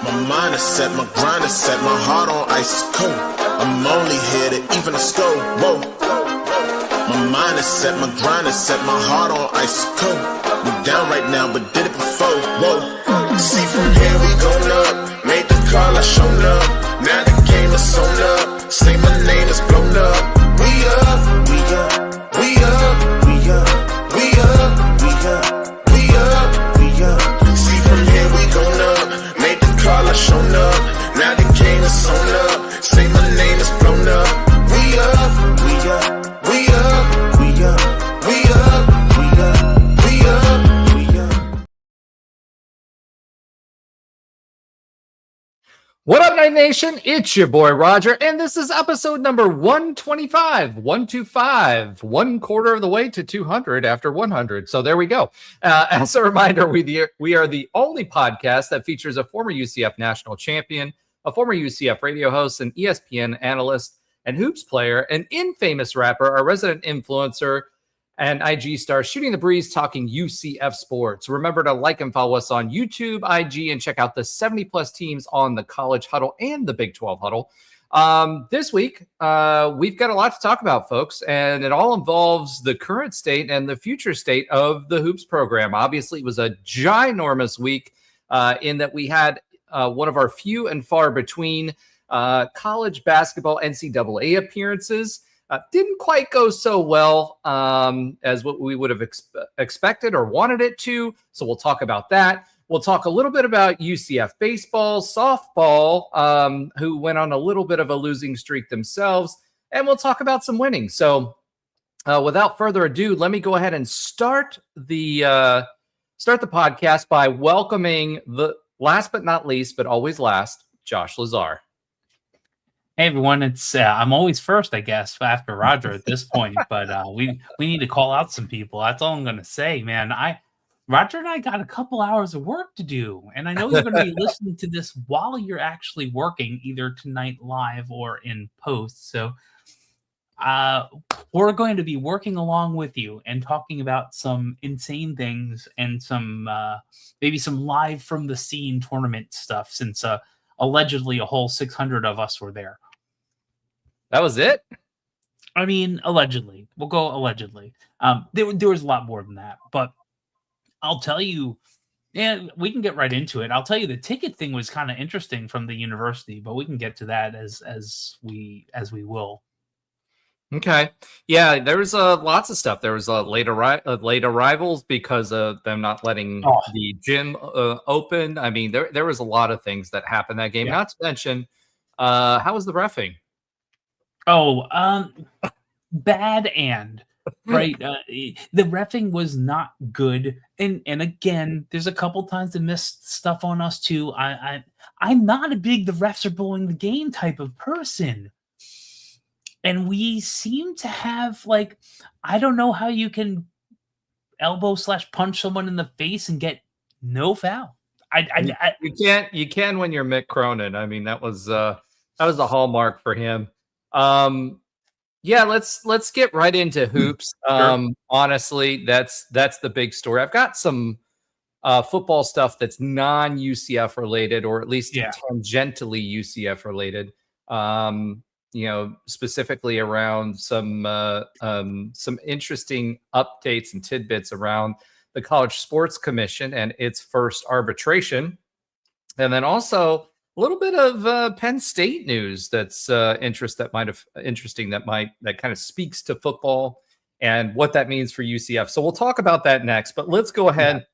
My mind is set, my grind is set, my heart on ice is cold. I'm only here to even a score. Whoa. My mind is set, my grind is set, my heart on ice is cold. We down right now, but did it before. Whoa. See from here we going up. Made the call, I shown up. Now the game is sewn up. Say my name is blown up. We up, we up, we up, we up, we up, we up, we up, we up. See from here we going up. Made the call, I shown up. Now the game is sewn up. Say my name is blown up. We up, we up, we up, we up, we up, we up, we up, we up. What up, Night Nation? It's your boy Roger, and this is episode number 125. 125, 1/4 of the way to 200 after 100. So there we go. As a reminder, we are the only podcast that features a former UCF national champion, a former UCF radio host, an ESPN analyst, and hoops player, an infamous rapper, a resident influencer, and IG star shooting the breeze talking UCF sports. Remember to like and follow us on YouTube, IG, and check out the 70-plus teams on the College Huddle and the Big 12 Huddle. This week, we've got a lot to talk about, folks, and it all involves the current state and the future state of the hoops program. Obviously, it was a ginormous week in that we had one of our few and far between college basketball NCAA appearances. Didn't quite go so well as what we would have expected or wanted it to. So we'll talk about that. We'll talk a little bit about UCF baseball, softball, who went on a little bit of a losing streak themselves. And we'll talk about some winning. So without further ado, let me go ahead and start the podcast by welcoming the last but not least, but always last, Josh Lazar. Hey everyone, it's I'm always first, I guess, after Roger at this point. But we need to call out some people. That's all I'm gonna say, man. Roger and I got a couple hours of work to do, and I know you're gonna be listening to this while you're actually working, either tonight live or in post. So we're going to be working along with you and talking about some insane things and some maybe some live from the scene tournament stuff, since allegedly a whole 600 of us were there. That was it? I mean, allegedly. We'll go allegedly. There was a lot more than that, but I'll tell you, and we can get right into it. I'll tell you the ticket thing was kind of interesting from the university, but we can get to that as we will. Okay. Yeah, there was lots of stuff. There was late arrivals because of them not letting the gym open. I mean, there was a lot of things that happened that game. Yeah. Not to mention, how was the reffing? Bad and right. The reffing was not good, and again, there's a couple times they missed stuff on us too. I'm not a big the refs are blowing the game type of person. And we seem to have, like, I don't know how you can elbow/punch someone in the face and get no foul. You can when you're Mick Cronin. I mean, that was the hallmark for him. Yeah, let's get right into hoops. Sure. Honestly, that's the big story. I've got some football stuff that's non-UCF related, or at least tangentially UCF related. Specifically around some interesting updates and tidbits around the College Sports Commission and its first arbitration. And then also a little bit of Penn State news that's interesting that kind of speaks to football and what that means for UCF. So we'll talk about that next, but let's go ahead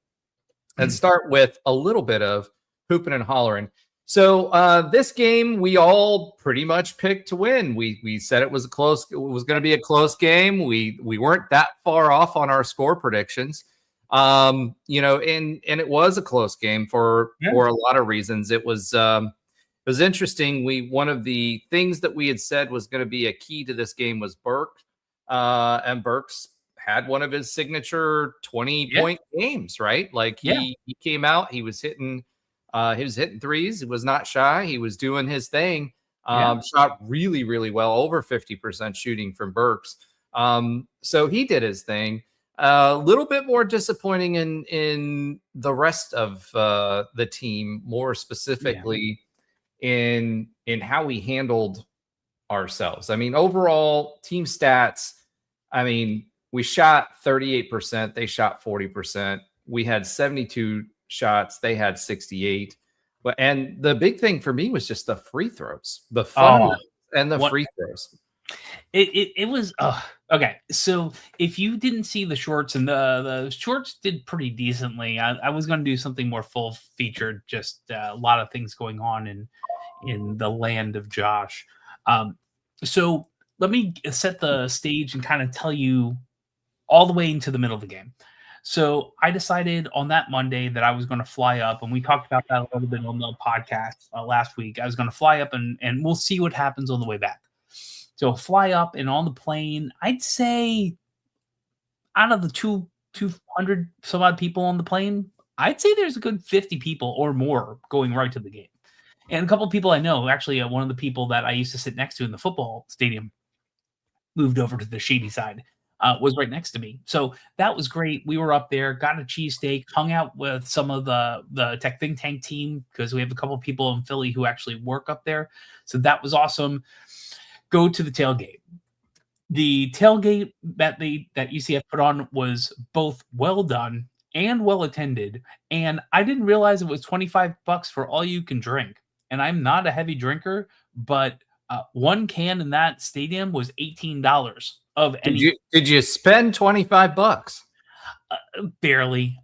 and start with a little bit of hooping and hollering. So this game we all pretty much picked to win. We said it was going to be a close game. We weren't that far off on our score predictions. And it was a close game for a lot of reasons. It was interesting. One of the things that we had said was going to be a key to this game was Burke, and Burke's had one of his signature 20-point games, right? Like he came out, he was hitting threes. He was not shy. He was doing his thing. Shot really, really well, over 50% shooting from Burks. So he did his thing. A little bit more disappointing in the rest of the team, more specifically in how we handled ourselves. I mean, overall team stats, I mean, we shot 38%, they shot 40%. We had 72 shots, they had 68. But and the big thing for me was just the free throws, the fun and the free throws. It was okay. So if you didn't see the shorts, and the shorts did pretty decently, I was going to do something more full featured. Just a lot of things going on in the land of Josh. So let me set the stage and kind of tell you all the way into the middle of the game. So I decided on that Monday that I was going to fly up, and we talked about that a little bit on the podcast last week. I was going to fly up, and we'll see what happens on the way back. So fly up, and on the plane, I'd say out of the 200 some odd people on the plane, I'd say there's a good 50 people or more going right to the game. And a couple of people I know, actually, one of the people that I used to sit next to in the football stadium moved over to the shady side, was right next to me. So that was great. We were up there, got a cheesesteak, hung out with some of the Tech Think Tank team, because we have a couple of people in Philly who actually work up there. So that was awesome. Go to the tailgate. The tailgate that UCF put on was both well done and well attended. And I didn't realize it was $25 for all you can drink. And I'm not a heavy drinker, but one can in that stadium was $18 of any. Did you spend $25? Barely.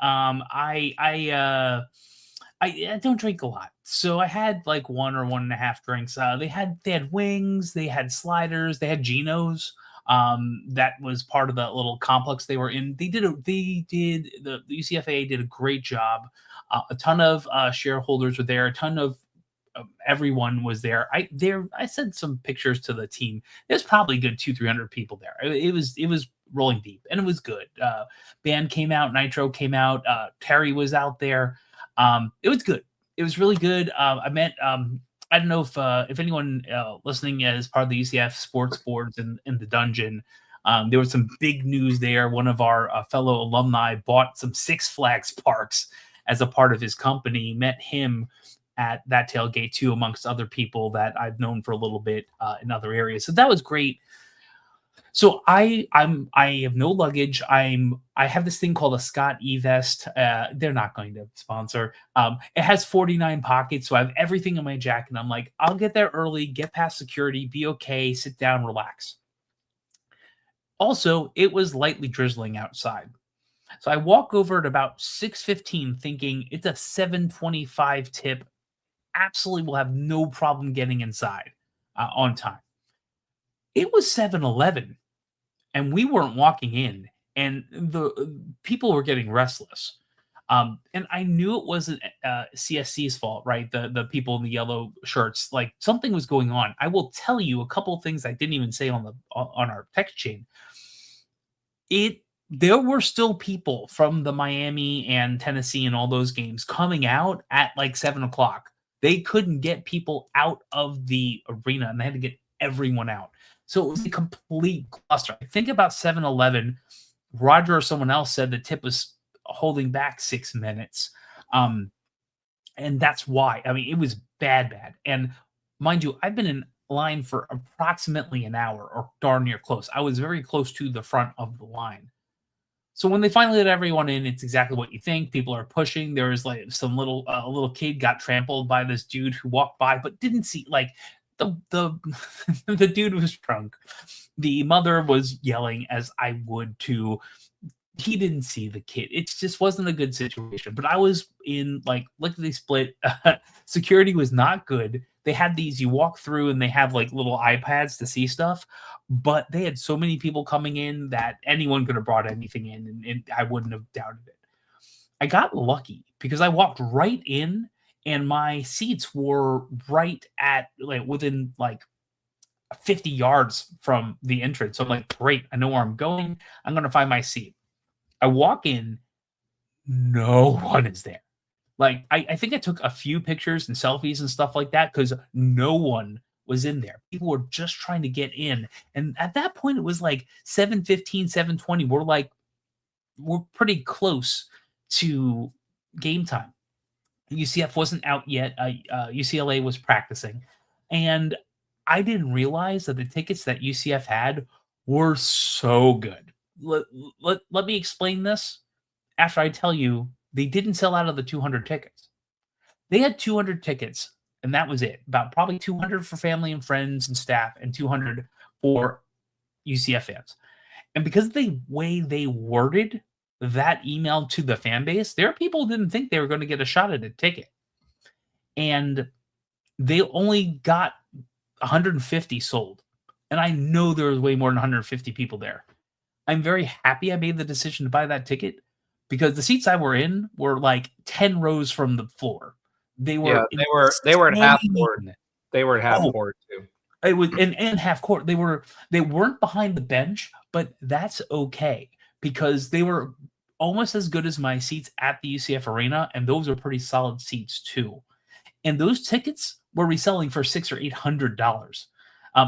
I don't drink a lot, so I had like 1 or 1.5 drinks. They had wings, they had sliders, they had Genos. That was part of the little complex they were in. The UCFA did a great job. A ton of shareholders were there. A ton of everyone was there. I sent some pictures to the team. There's probably a good 200-300 people there. It was rolling deep, and it was good. Band came out, Nitro came out, Terry was out there. It was good. It was really good. I met I don't know if anyone listening is part of the UCF sports boards in the dungeon. There was some big news there. One of our fellow alumni bought some Six Flags parks as a part of his company. Met him at that tailgate too, amongst other people that I've known for a little bit in other areas. So that was great. So I have no luggage. I have this thing called a Scott E-Vest. They're not going to sponsor. It has 49 pockets, so I have everything in my jacket. I'm like, I'll get there early, get past security, be okay, sit down, relax. Also, it was lightly drizzling outside. So I walk over at about 6:15 thinking it's a 7:25 tip. Absolutely will have no problem getting inside on time. It was 7:11. And we weren't walking in, and the people were getting restless. And I knew it wasn't CSC's fault, right? The people in the yellow shirts, like something was going on. I will tell you a couple of things I didn't even say on our text chain. There were still people from the Miami and Tennessee and all those games coming out at like 7:00. They couldn't get people out of the arena, and they had to get everyone out. So it was a complete cluster. I think about 7:11, Roger or someone else said the tip was holding back 6 minutes. And that's why. I mean, it was bad. And mind you, I've been in line for approximately an hour or darn near close. I was very close to the front of the line. So when they finally let everyone in, it's exactly what you think. People are pushing. There was like some little kid got trampled by this dude who walked by, but didn't see, like, the dude was drunk. The mother was yelling, as I would too. He didn't see the kid. It just wasn't a good situation. But I was in like lickety split. Security was not good. They had these, you walk through and they have like little iPads to see stuff, but they had so many people coming in that anyone could have brought anything in, and I wouldn't have doubted it. I got lucky because I walked right in, and my seats were right at like within like 50 yards from the entrance. So I'm like, great, I know where I'm going. I'm going to find my seat. I walk in, no one is there. Like, I think I took a few pictures and selfies and stuff like that because no one was in there. People were just trying to get in. And at that point, it was like 7:15, 7:20. We're like were pretty close to game time. UCF wasn't out yet. UCLA was practicing, and I didn't realize that the tickets that UCF had were so good. Let me explain this after I tell you they didn't sell out of the 200 tickets. They had 200 tickets, and that was it. About probably 200 for family and friends and staff, and 200 for UCF fans. And because of the way they worded that email to the fan base, there are people who didn't think they were going to get a shot at a ticket. And they only got 150 sold. And I know there was way more than 150 people there. I'm very happy I made the decision to buy that ticket because the seats I were in were like 10 rows from the floor. They were they were at half court. insane. They were at half Oh, court too. it was and half court. They weren't behind the bench, but that's okay because they were almost as good as my seats at the UCF arena, and those are pretty solid seats too. And those tickets were reselling for $600 or $800.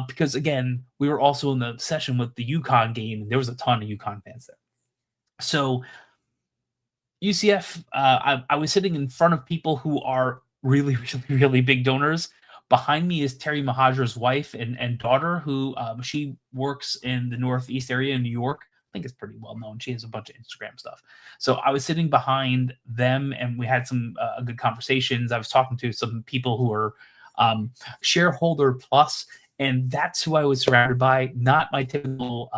Because again, we were also in the session with the UConn game, and there was a ton of UConn fans there. So UCF, I was sitting in front of people who are really, really, really big donors. Behind me is Terry Mahajar's wife and daughter, who she works in the Northeast area in New York. I think it's pretty well known. She has a bunch of Instagram stuff. So I was sitting behind them, and we had some good conversations. I was talking to some people who are shareholder plus, and that's who I was surrounded by, not my typical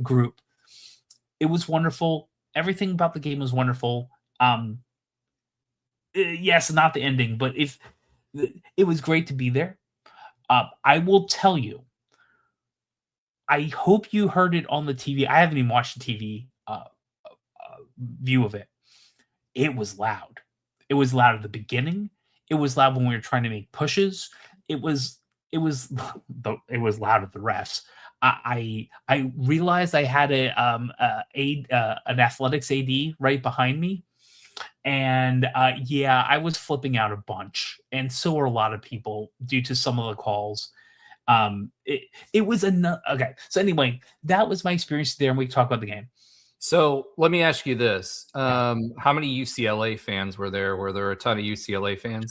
group. It was wonderful. Everything about the game was wonderful. Yes, not the ending, but it was great to be there. I will tell you, I hope you heard it on the TV. I haven't even watched the TV view of it. It was loud. It was loud at the beginning. It was loud when we were trying to make pushes. It was loud at the refs. I realized I had an athletics AD right behind me, and yeah, I was flipping out a bunch, and so were a lot of people due to some of the calls. It was okay. So anyway, that was my experience there, and we can talk about the game. So let me ask you this: how many UCLA fans were there? Were there a ton of UCLA fans?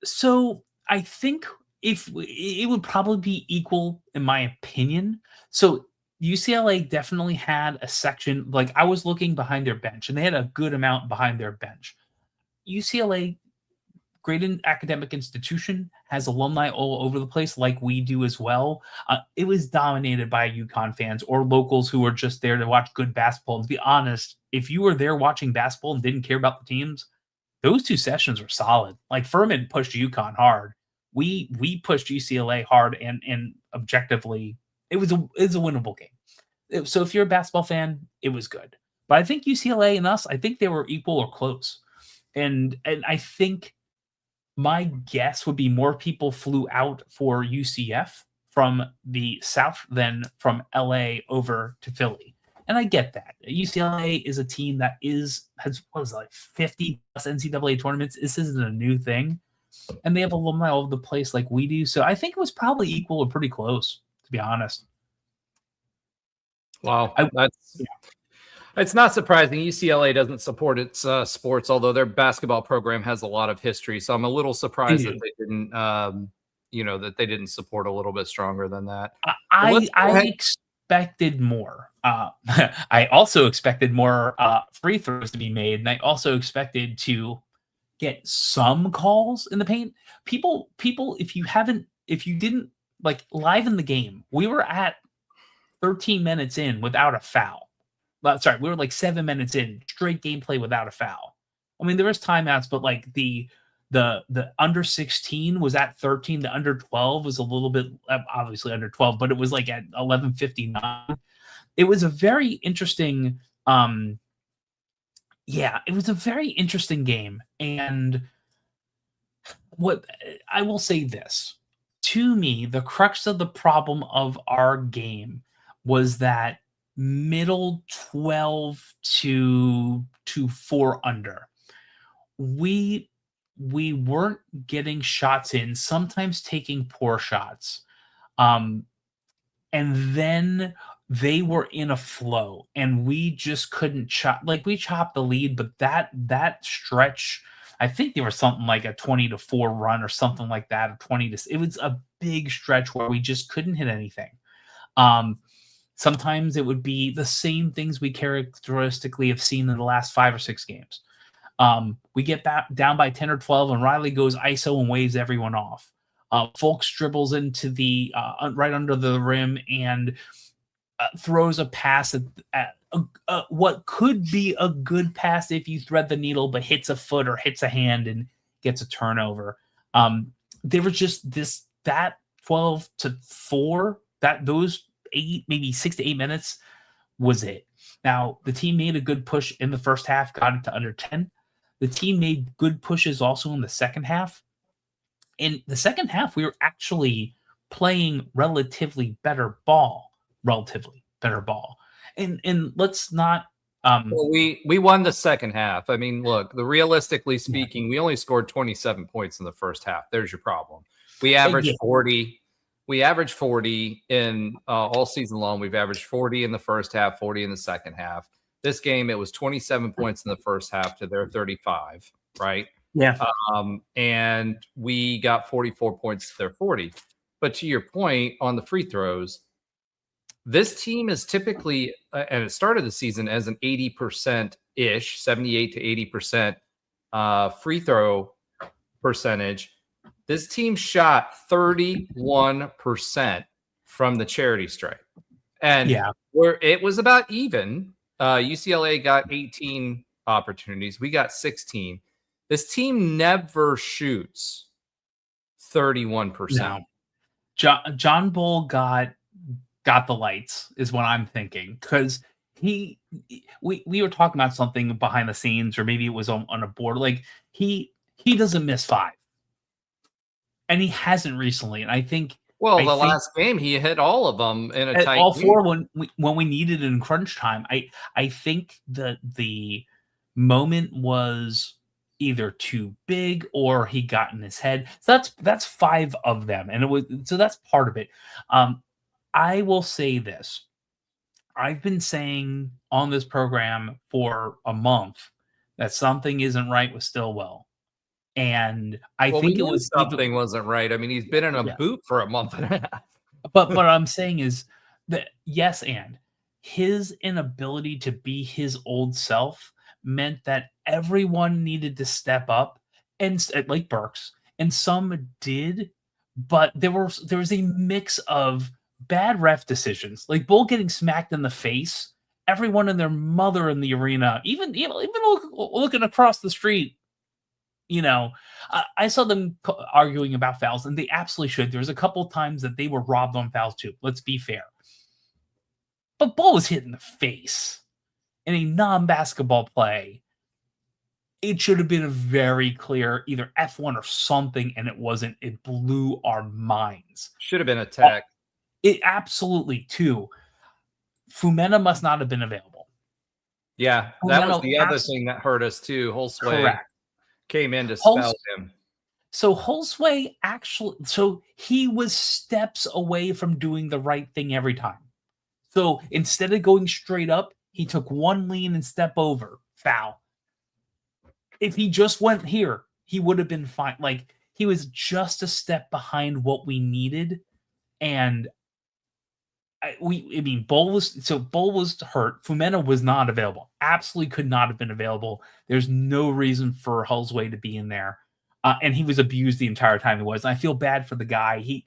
So I think if it would probably be equal, in my opinion. So UCLA definitely had a section. Like I was looking behind their bench, and they had a good amount behind their bench. UCLA, great academic institution, has alumni all over the place, like we do as well. It was dominated by UConn fans or locals who were just there to watch good basketball. And to be honest, if you were there watching basketball and didn't care about the teams, those two sessions were solid. Like Furman pushed UConn hard. We pushed UCLA hard, and objectively, it was a winnable game. So if you're a basketball fan, it was good. But I think UCLA and us, I think they were equal or close. And I think my guess would be more people flew out for UCF from the South than from LA over to Philly. And I get that. UCLA is a team that has what was it, like 50 plus NCAA tournaments. This isn't a new thing. And they have alumni all over the place like we do. So I think it was probably equal or pretty close, to be honest. Wow. It's not surprising. UCLA doesn't support its sports, although their basketball program has a lot of history. So I'm a little surprised that they didn't, that they didn't support a little bit stronger than that. I expected more. I also expected more free throws to be made, and I also expected to get some calls in the paint. People, if you didn't like live in the game, we were at 13 minutes in without a foul. Sorry, we were like 7 minutes in straight gameplay without a foul. I mean, there was timeouts, but like the under 16 was at 13. The under 12 was a little bit obviously under 12, but it was like at 11:59. It was a very interesting. It was a very interesting game. And what I will say this, to me, the crux of the problem of our game was that middle 12 to 4 under. We weren't getting shots in, sometimes taking poor shots. And then they were in a flow, and we just couldn't chop. Like, we chopped the lead, but that stretch, I think there was something like a 20-4 run or something like that, or 20 to. It was a big stretch where we just couldn't hit anything. Sometimes it would be the same things we characteristically have seen in the last 5 or 6 games. We get back down by 10 or 12, and Riley goes ISO and waves everyone off. Folks dribbles into the right under the rim and throws a pass at what could be a good pass if you thread the needle, but hits a foot or hits a hand and gets a turnover. There was just that 12-4, those 8, maybe 6 to 8 minutes was it. Now, the team made a good push in the first half, got it to under 10. The team made good pushes also in the second half. In the second half, we were actually playing relatively better ball. And let's not. Well, we won the second half. I mean, look, realistically speaking, we only scored 27 points in the first half. There's your problem. We averaged 40. We averaged 40 in all season long. We've averaged 40 in the first half, 40 in the second half. This game, it was 27 points in the first half to their 35, right? Yeah. And we got 44 points to their 40. But to your point on the free throws, this team is typically, and it started the season as an 80%-ish, 78 to 80% free throw percentage. This team shot 31% from the charity stripe. And where it was about even. UCLA got 18 opportunities. We got 16. This team never shoots 31%. No. John Bull got the lights, is what I'm thinking, because we were talking about something behind the scenes, or maybe it was on a board. Like, he doesn't miss 5, and he hasn't recently. And I think last game he hit all of them in a tight all game. 4 when we needed it in crunch time. I think the moment was either too big or he got in his head. So that's 5 of them, and that's part of it. I will say this. I've been saying on this program for a month that something isn't right with Stillwell. And I think it was something wasn't right. I mean, he's been in a boot for a month and a half. But what I'm saying is that yes, and his inability to be his old self meant that everyone needed to step up, and like Burks, and some did, but there was a mix of bad ref decisions, like Bull getting smacked in the face. Everyone and their mother in the arena, even looking across the street. I saw them arguing about fouls, and they absolutely should. There was a couple of times that they were robbed on fouls too. Let's be fair. But Bull was hit in the face in a non-basketball play. It should have been a very clear either F1 or something, and it wasn't. It blew our minds. Should have been a tech. It absolutely too. Fumena must not have been available. Yeah, that was the other thing that hurt us too. Holsway came in to spell him. So Holsway he was steps away from doing the right thing every time. So instead of going straight up, he took one lean and step over, foul. If he just went here, he would have been fine. Like, he was just a step behind what we needed. And Bull was hurt. Fumena was not available. Absolutely could not have been available. There's no reason for Holsway to be in there. And he was abused the entire time he was. And I feel bad for the guy. He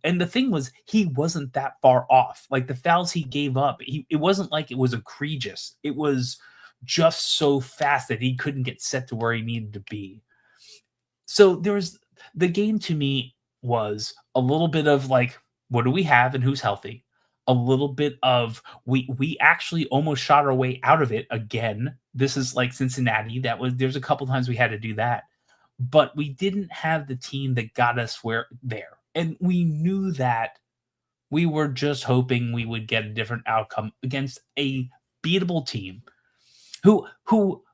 and the thing was, he wasn't that far off. Like, the fouls he gave up, it wasn't like it was egregious. It was just so fast that he couldn't get set to where he needed to be. So the game to me was a little bit of like, what do we have and who's healthy? A little bit of we actually almost shot our way out of it again. This is like Cincinnati. There's a couple times we had to do that, but we didn't have the team that got us there. And we knew that. We were just hoping we would get a different outcome against a beatable team who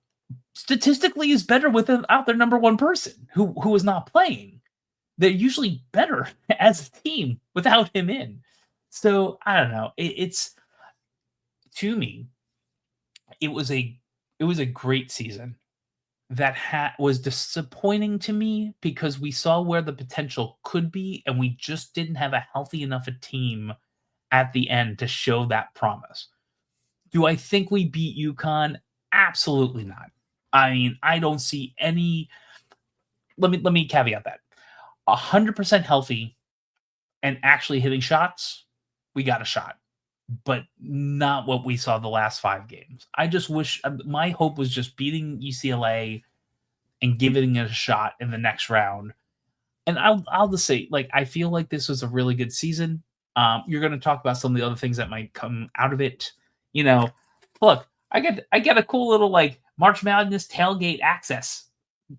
statistically is better without their number one person who is not playing. They're usually better as a team without him in. So I don't know. It's to me, it was a great season that was disappointing to me because we saw where the potential could be, and we just didn't have a healthy enough a team at the end to show that promise. Do I think we beat UConn? Absolutely not. I mean, I don't see any. Let me caveat that 100% healthy and actually hitting shots. We got a shot, but not what we saw the last 5 games. I just wish my hope was just beating UCLA and giving it a shot in the next round. And I'll just say, like, I feel like this was a really good season. You're going to talk about some of the other things that might come out of it. Look, I get a cool little like March Madness tailgate access.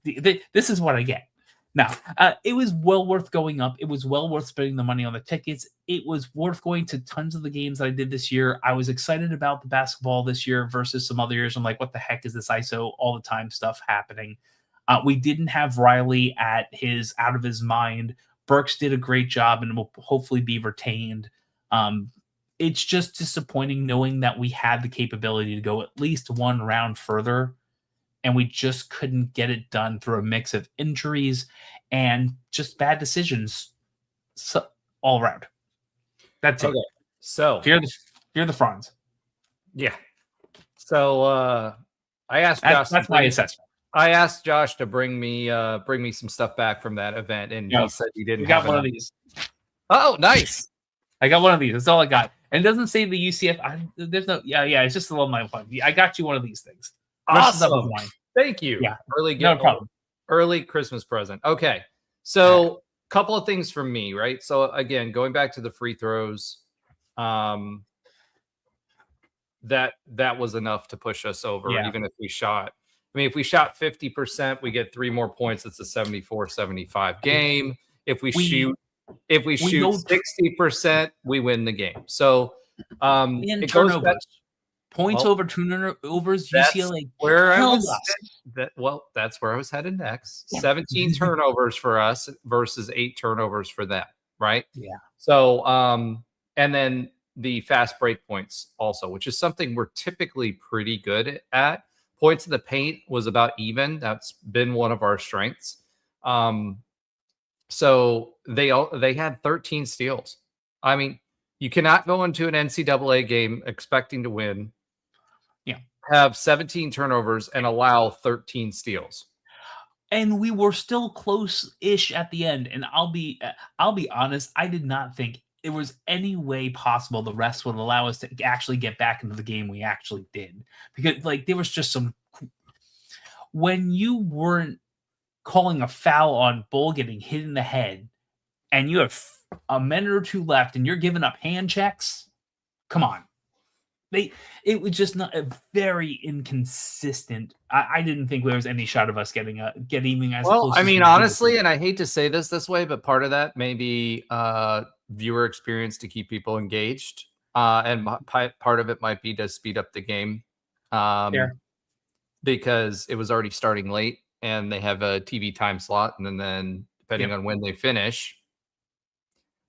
This is what I get. Now, it was well worth going up. It was well worth spending the money on the tickets. It was worth going to tons of the games that I did this year. I was excited about the basketball this year versus some other years. I'm like, what the heck is this ISO all the time stuff happening? We didn't have Riley at his out of his mind. Burks did a great job and will hopefully be retained. It's just disappointing knowing that we had the capability to go at least one round further, and we just couldn't get it done through a mix of injuries and just bad decisions all around. That's it. So fear the Franz. Yeah. So I asked Josh. That's my assessment. I asked Josh to bring me some stuff back from that event, and he said he didn't. We got one of these. Oh, nice! I got one of these. That's all I got. And it doesn't say the UCF. There's no. Yeah. It's just a little my fun. I got you one of these things. Awesome. Thank you. Yeah. No problem. Early Christmas present. Okay. So couple of things from me, right? So again, going back to the free throws, that was enough to push us over, even if we shot. I mean, if we shot 50%, we get 3 more points. It's a 74-75 game. If we shoot 60%, we win the game. So it turnovers. goes back, points over turnovers. UCLA where I was that's where I was headed next. 17 turnovers for us versus 8 turnovers for them, right? Yeah. So and then the fast break points also, which is something we're typically pretty good at. Points in the paint was about even. That's been one of our strengths. So they had 13 steals. I mean, you cannot go into an NCAA game expecting to win. Yeah, have 17 turnovers and allow 13 steals. And we were still close-ish at the end. And I'll be honest, I did not think there was any way possible the rest would allow us to actually get back into the game we actually did. Because like there was just some when you weren't calling a foul on Bull getting hit in the head and you have a minute or 2 left and you're giving up hand checks, come on. It was just not a very inconsistent. I didn't think there was any shot of us getting as well. Close I as mean, honestly, and I hate to say this way, but part of that may be viewer experience to keep people engaged, and part of it might be to speed up the game, because it was already starting late, and they have a TV time slot, and then depending on when they finish.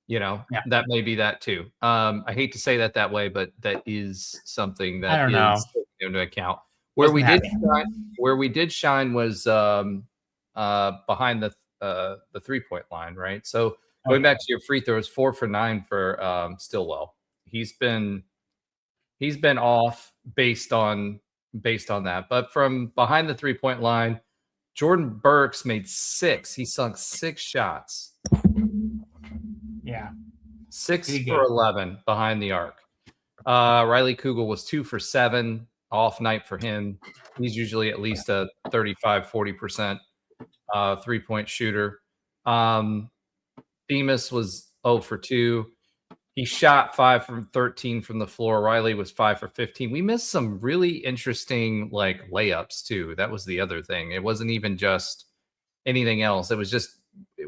That may be that too. I hate to say that way, but that is something that is taken into account. Where we did shine was behind the 3-point line, right? So going back to your free throws, 4 for 9 for Stillwell. He's been off based on that, but from behind the 3-point line, Jordan Burks made 6. He sunk 6 shots. Yeah. 6 for 11 behind the arc. Riley Kugel was 2 for 7. Off night for him. He's usually at least a 35-40% 3-point shooter. Themis was 0 for 2. He shot 5 from 13 from the floor. Riley was 5 for 15. We missed some really interesting like layups too. That was the other thing. It wasn't even just anything else. It was just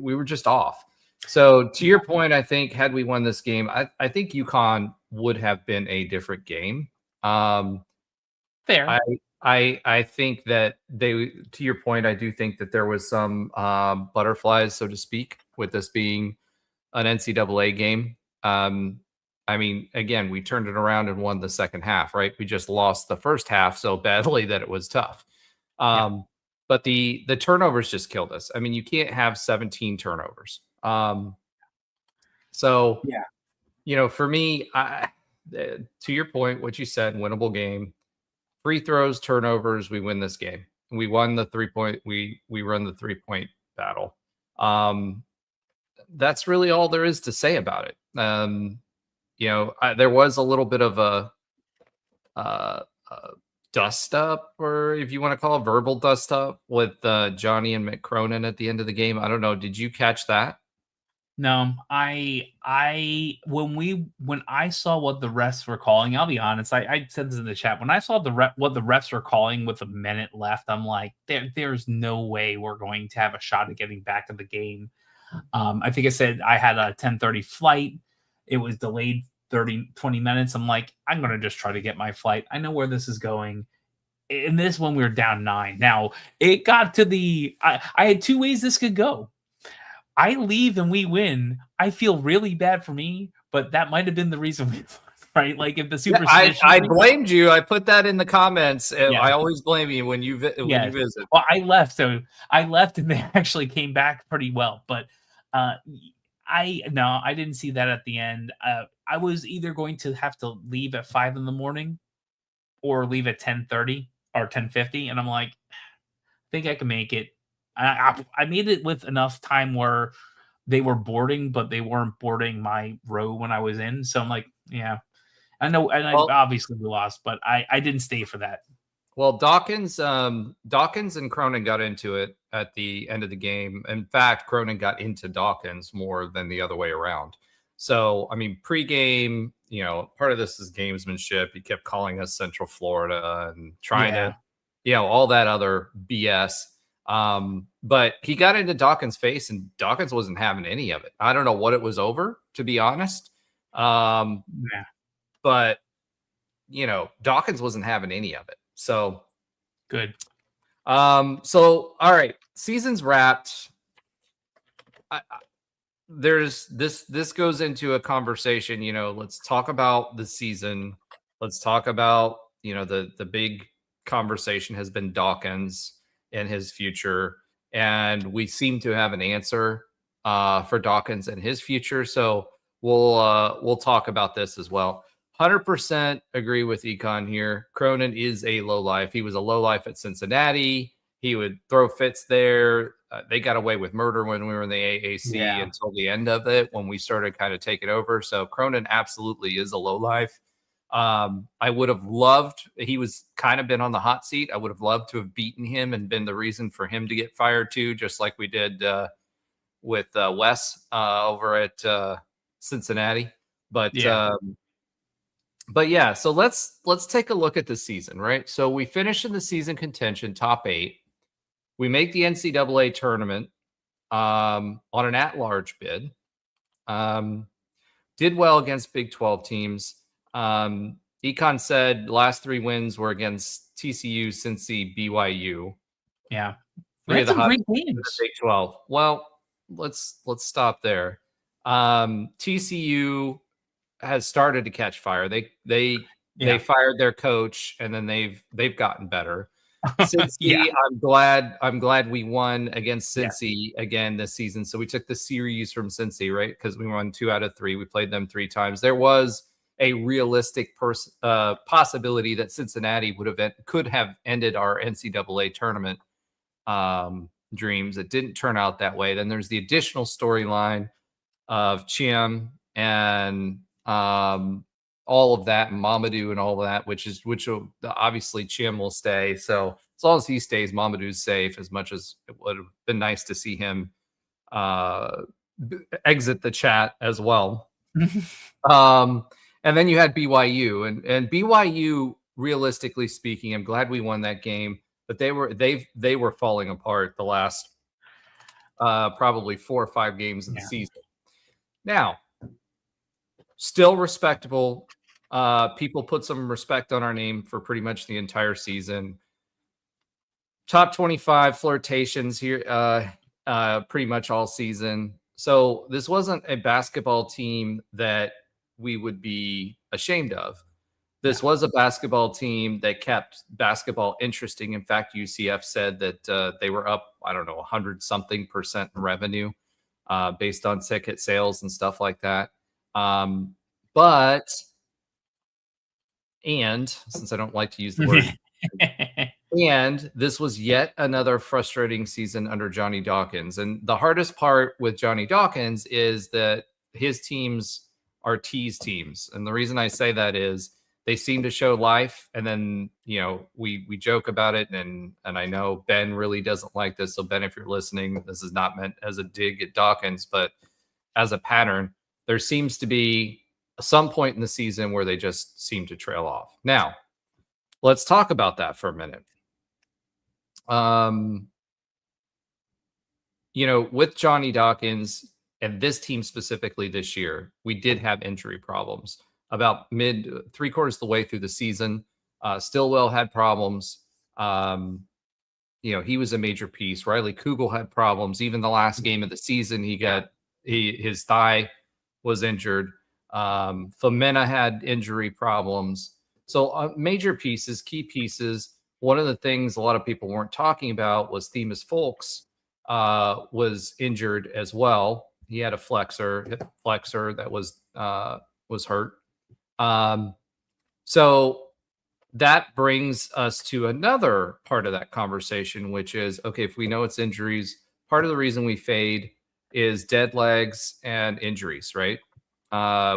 we were just off. So to your point, I think had we won this game, I think UConn would have been a different game. Fair. I think that to your point, I do think that there was some butterflies, so to speak, with this being an NCAA game. I mean, again, we turned it around and won the second half, right? We just lost the first half so badly that it was tough. But the turnovers just killed us. I mean, you can't have 17 turnovers. So, for me, to your point, what you said, winnable game, free throws, turnovers, we win this game. We won the 3-point. We run the 3-point battle. That's really all there is to say about it. There was a little bit of a dust up, or if you want to call it verbal dust up, with Johnny and Mick Cronin at the end of the game. I don't know. Did you catch that? No, when I saw what the refs were calling, I'll be honest, I said this in the chat. When I saw what the refs were calling with a minute left, I'm like, there's no way we're going to have a shot at getting back to the game. I think I said I had a 10:30 flight. It was delayed 20 minutes. I'm like, I'm going to just try to get my flight. I know where this is going. In this one, we were down 9. Now, it got to I had 2 ways this could go. I leave and we win. I feel really bad for me, but that might have been the reason we right? Like if the superstition. I blamed you. I put that in the comments. I always blame you when you visit. Well, I left and they actually came back pretty well. But I didn't see that at the end. I was either going to have to leave at 5 a.m. or leave at 10:30 or 10:50, and I'm like, I think I can make it. I made it with enough time where they were boarding, but they weren't boarding my row when I was in. So I'm like, yeah, I know. And obviously we lost, but I didn't stay for that. Well, Dawkins and Cronin got into it at the end of the game. In fact, Cronin got into Dawkins more than the other way around. So, I mean, pregame, part of this is gamesmanship. He kept calling us Central Florida and trying to, all that other BS. But he got into Dawkins' face, and Dawkins wasn't having any of it. I don't know what it was over, to be honest. But Dawkins wasn't having any of it. So good. So all right, season's wrapped. There's this goes into a conversation. Let's talk about the season. Let's talk about the big conversation has been Dawkins and his future, and we seem to have an answer for Dawkins and his future. So we'll talk about this as well. 100% agree with Econ here. Cronin is a lowlife. He was a lowlife at Cincinnati. He would throw fits there. They got away with murder when we were in the AAC until the end of it, when we started kind of taking over. So Cronin absolutely is a lowlife. I would have loved, he was kind of been on the hot seat. I would have loved to have beaten him and been the reason for him to get fired too, just like we did with Wes over at Cincinnati. But yeah, so let's take a look at the season, right? So we finish in the season contention, top 8. We make the NCAA tournament on an at-large bid. Did well against Big 12 teams. Econ said last 3 wins were against TCU, Cincy, BYU. Yeah, 3 of the hot great games. Big 12. Well, let's stop there. TCU has started to catch fire. They fired their coach, and then they've gotten better. Cincy, I'm glad we won against Cincy again this season. So we took the series from Cincy, right? Because we won 2 out of 3. We played them 3 times. There was a realistic possibility that Cincinnati could have ended our NCAA tournament dreams. It didn't turn out that way. Then there's the additional storyline of Chim and all of that, and Mamadou and all of that, which obviously Chim will stay. So as long as he stays, Mamadou's safe, as much as it would have been nice to see him exit the chat as well. And then you had BYU, and BYU, realistically speaking, I'm glad we won that game, but they were falling apart the last probably 4 or 5 games of the season. Now, still respectable. People put some respect on our name for pretty much the entire season. Top 25 flirtations here pretty much all season. So this wasn't a basketball team that we would be ashamed of. This was a basketball team that kept basketball interesting. In fact, UCF said that they were up, I don't know, 100 something percent in revenue based on ticket sales and stuff like that. But since I don't like to use the word, and this was yet another frustrating season under Johnny Dawkins. And the hardest part with Johnny Dawkins is that his teams are tease teams. And the reason I say that is they seem to show life. And then, we joke about it. And I know Ben really doesn't like this. So Ben, if you're listening, this is not meant as a dig at Dawkins, but as a pattern, there seems to be some point in the season where they just seem to trail off. Now, let's talk about that for a minute. With Johnny Dawkins and this team specifically this year, we did have injury problems. About three quarters of the way through the season, Stillwell had problems. He was a major piece. Riley Kugel had problems. Even the last game of the season, his thigh was injured. Femena had injury problems. So major pieces, key pieces. One of the things a lot of people weren't talking about was Themis Folks was injured as well. He had a hip flexor that was hurt. So that brings us to another part of that conversation, which is, okay, if we know it's injuries, part of the reason we fade is dead legs and injuries, right?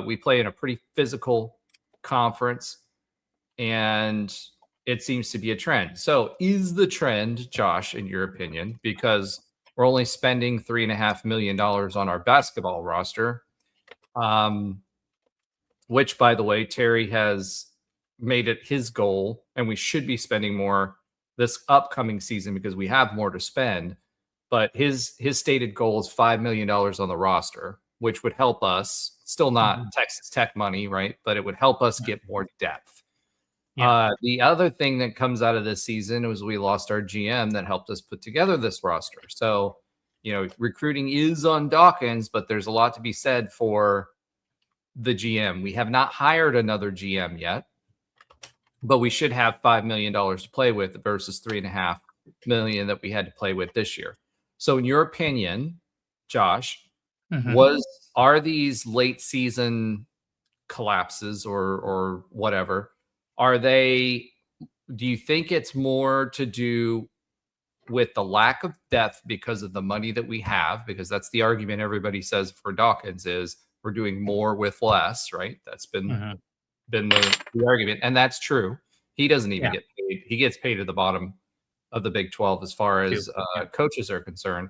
We play in a pretty physical conference, and it seems to be a trend. So is the trend, Josh, in your opinion, because we're only spending $3.5 million on our basketball roster, which, by the way, Terry has made it his goal, and we should be spending more this upcoming season because we have more to spend. But his stated goal is $5 million on the roster, which would help us. Still not Texas Tech money, right? But it would help us get more depth. Yeah. The other thing that comes out of this season was we lost our GM that helped us put together this roster. So, recruiting is on Dawkins, but there's a lot to be said for the GM. We have not hired another GM yet, but we should have $5 million to play with versus $3.5 million that we had to play with this year. So in your opinion, Josh, are these late season collapses or whatever, do you think it's more to do with the lack of depth because of the money that we have? Because that's the argument everybody says for Dawkins is we're doing more with less, right? That's been the argument. And that's true. He doesn't even get paid. He gets paid at the bottom of the Big 12 as far as coaches are concerned.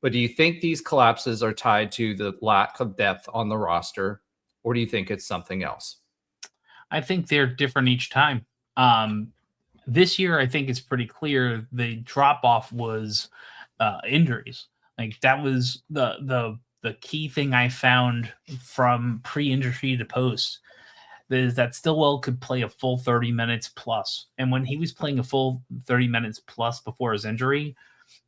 But do you think these collapses are tied to the lack of depth on the roster, or do you think it's something else? I think they're different each time. This year, I think it's pretty clear the drop-off was injuries. Like that was the key thing I found from pre-injury to post is that Stillwell could play a full 30 minutes plus. And when he was playing a full 30 minutes plus before his injury,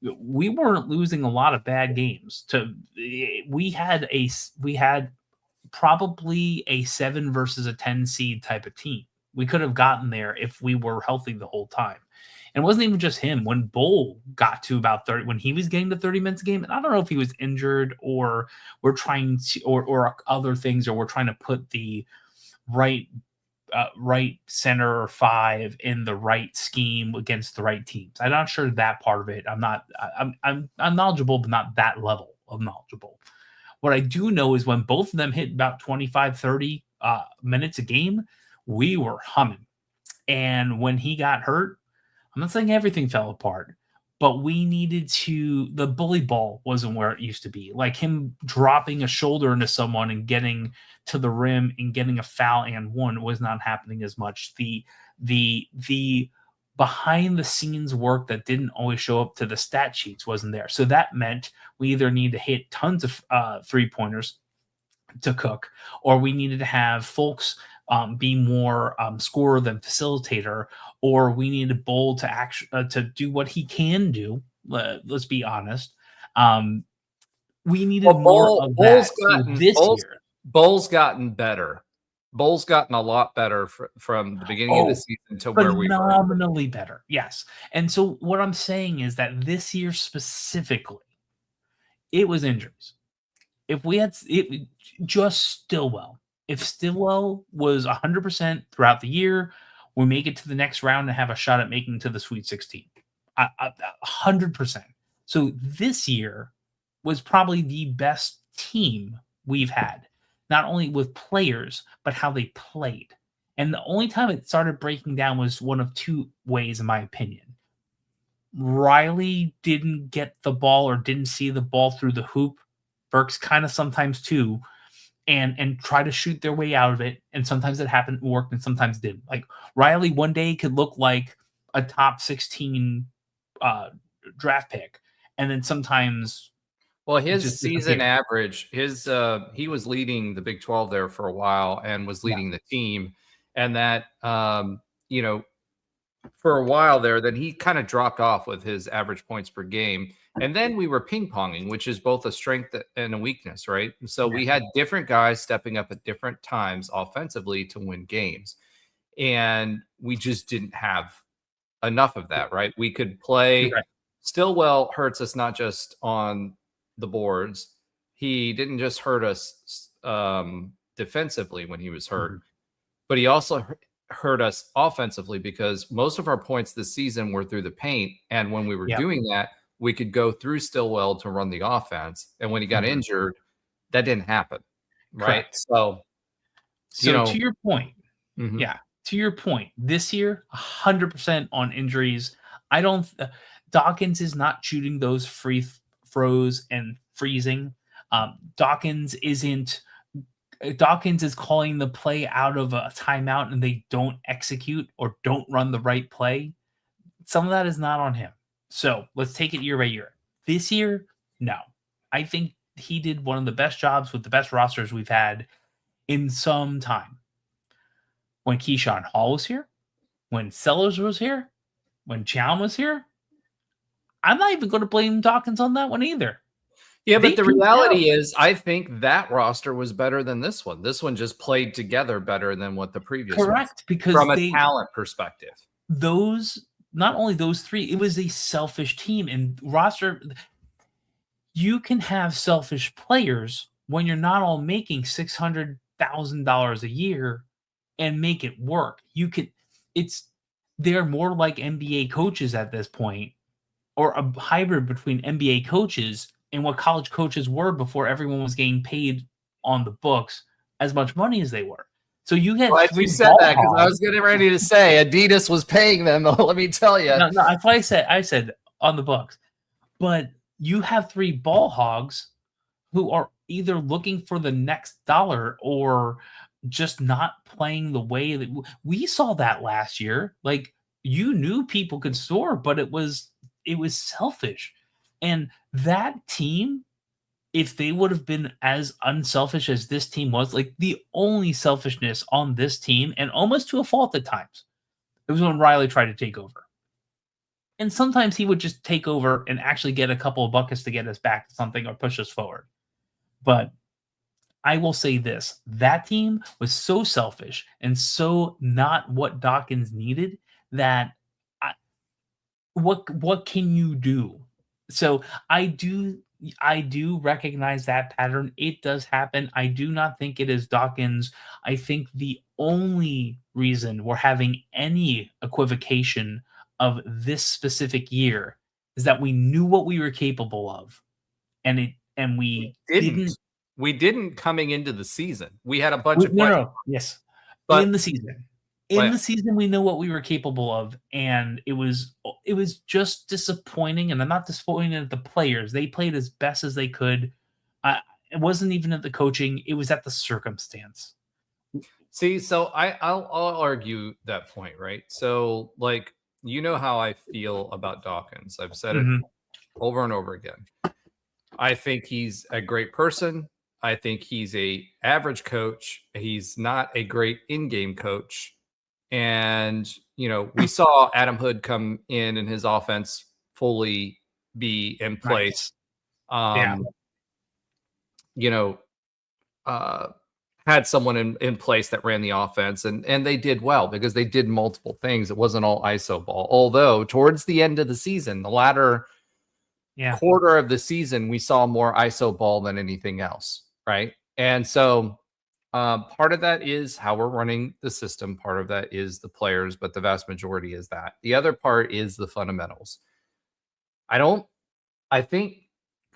we weren't losing a lot of bad games. We had probably a 7 versus a 10 seed type of team. We could have gotten there if we were healthy the whole time. And it wasn't even just him. When Bull got to about 30, when he was getting to 30 minutes a game, and I don't know if he was injured or we're trying to, or other things, or we're trying to put the right center or 5 in the right scheme against the right teams. I'm not sure that part of it. I'm knowledgeable, but not that level of knowledgeable. What I do know is when both of them hit about 25, 30 minutes a game, we were humming. And when he got hurt, I'm not saying everything fell apart, but we needed the bully ball wasn't where it used to be. Like him dropping a shoulder into someone and getting to the rim and getting a foul and one was not happening as much. The behind the scenes work that didn't always show up to the stat sheets wasn't there. So that meant we either need to hit tons of 3-pointers to cook, or we needed to have folks be more scorer than facilitator, or we needed Bull to do what he can do. Let's be honest. We needed more of that this year. Bull's gotten better. Bowl's gotten a lot better from the beginning of the season to where we were. Phenomenally better, yes. And so what I'm saying is that this year specifically, it was injuries. If we had it, just Stillwell, if Stillwell was 100% throughout the year, we make it to the next round and have a shot at making to the Sweet 16. 100%. So this year was probably the best team we've had, not only with players, but how they played. And the only time it started breaking down was one of two ways, in my opinion. Riley didn't get the ball or didn't see the ball through the hoop. Burks kind of sometimes too, and try to shoot their way out of it. And sometimes it happened, worked, and sometimes didn't. Like Riley one day could look like a top 16 draft pick, and then sometimes his season average, he was leading the Big 12 there for a while and was leading the team, and that for a while there, then he kind of dropped off with his average points per game. And then we were ping-ponging, which is both a strength and a weakness, right? So we had different guys stepping up at different times offensively to win games. And we just didn't have enough of that, right? We could play. Stillwell hurts us not just on the boards. He didn't just hurt us defensively when he was hurt, but he also hurt us offensively because most of our points this season were through the paint. And when we were doing that, we could go through Stillwell to run the offense. And when he got injured, that didn't happen. Right. Correct. So to your point, to your point, this year, 100% on injuries. Dawkins is not shooting those free throws and freezing. Dawkins is calling the play out of a timeout and they don't execute or don't run the right play. Some of that is not on him. So let's take it year by year. This year, no. I think he did one of the best jobs with the best rosters we've had in some time. When Keyshawn Hall was here, when Sellers was here, when Chown was here, I'm not even going to blame Dawkins on that one either. Yeah, but the reality is, I think that roster was better than this one. This one just played together better than what the previous one. Correct, because from a talent perspective. Not only those three, it was a selfish team and roster. You can have selfish players when you're not all making $600,000 a year and make it work. They're more like NBA coaches at this point, or a hybrid between NBA coaches and what college coaches were before everyone was getting paid on the books as much money as they were. So you had you said that because I was getting ready to say Adidas was paying them. Let me tell you. No, I thought I said on the books, but you have three ball hogs who are either looking for the next dollar or just not playing the way that we saw that last year. Like you knew people could score, but it was selfish, and that team. If they would have been as unselfish as this team was, like the only selfishness on this team, and almost to a fault at times, it was when Riley tried to take over. And sometimes he would just take over and actually get a couple of buckets to get us back to something or push us forward. But I will say this, that team was so selfish and so not what Dawkins needed that what can you do? So I do recognize that pattern. It does happen. I do not think it is Dawkins. I think the only reason we're having any equivocation of this specific year is that we knew what we were capable of, and we didn't. We didn't coming into the season. We had a bunch of questions. Yes, but in the season. In the season, we know what we were capable of, and it was just disappointing. And I'm not disappointed at the players; they played as best as they could. It wasn't even at the coaching; it was at the circumstance. See, so I'll argue that point, right? So, like, you know how I feel about Dawkins. I've said it over and over again. I think he's a great person. I think he's a average coach. He's not a great in-game coach. And, we saw Adam Hood come in and his offense fully be in place. had someone in place that ran the offense, and they did well because they did multiple things. It wasn't all ISO ball. Although towards the end of the season, the latter quarter of the season, we saw more ISO ball than anything else, right? And so part of that is how we're running the system. Part of that is the players, but the vast majority is that. The other part is the fundamentals. I think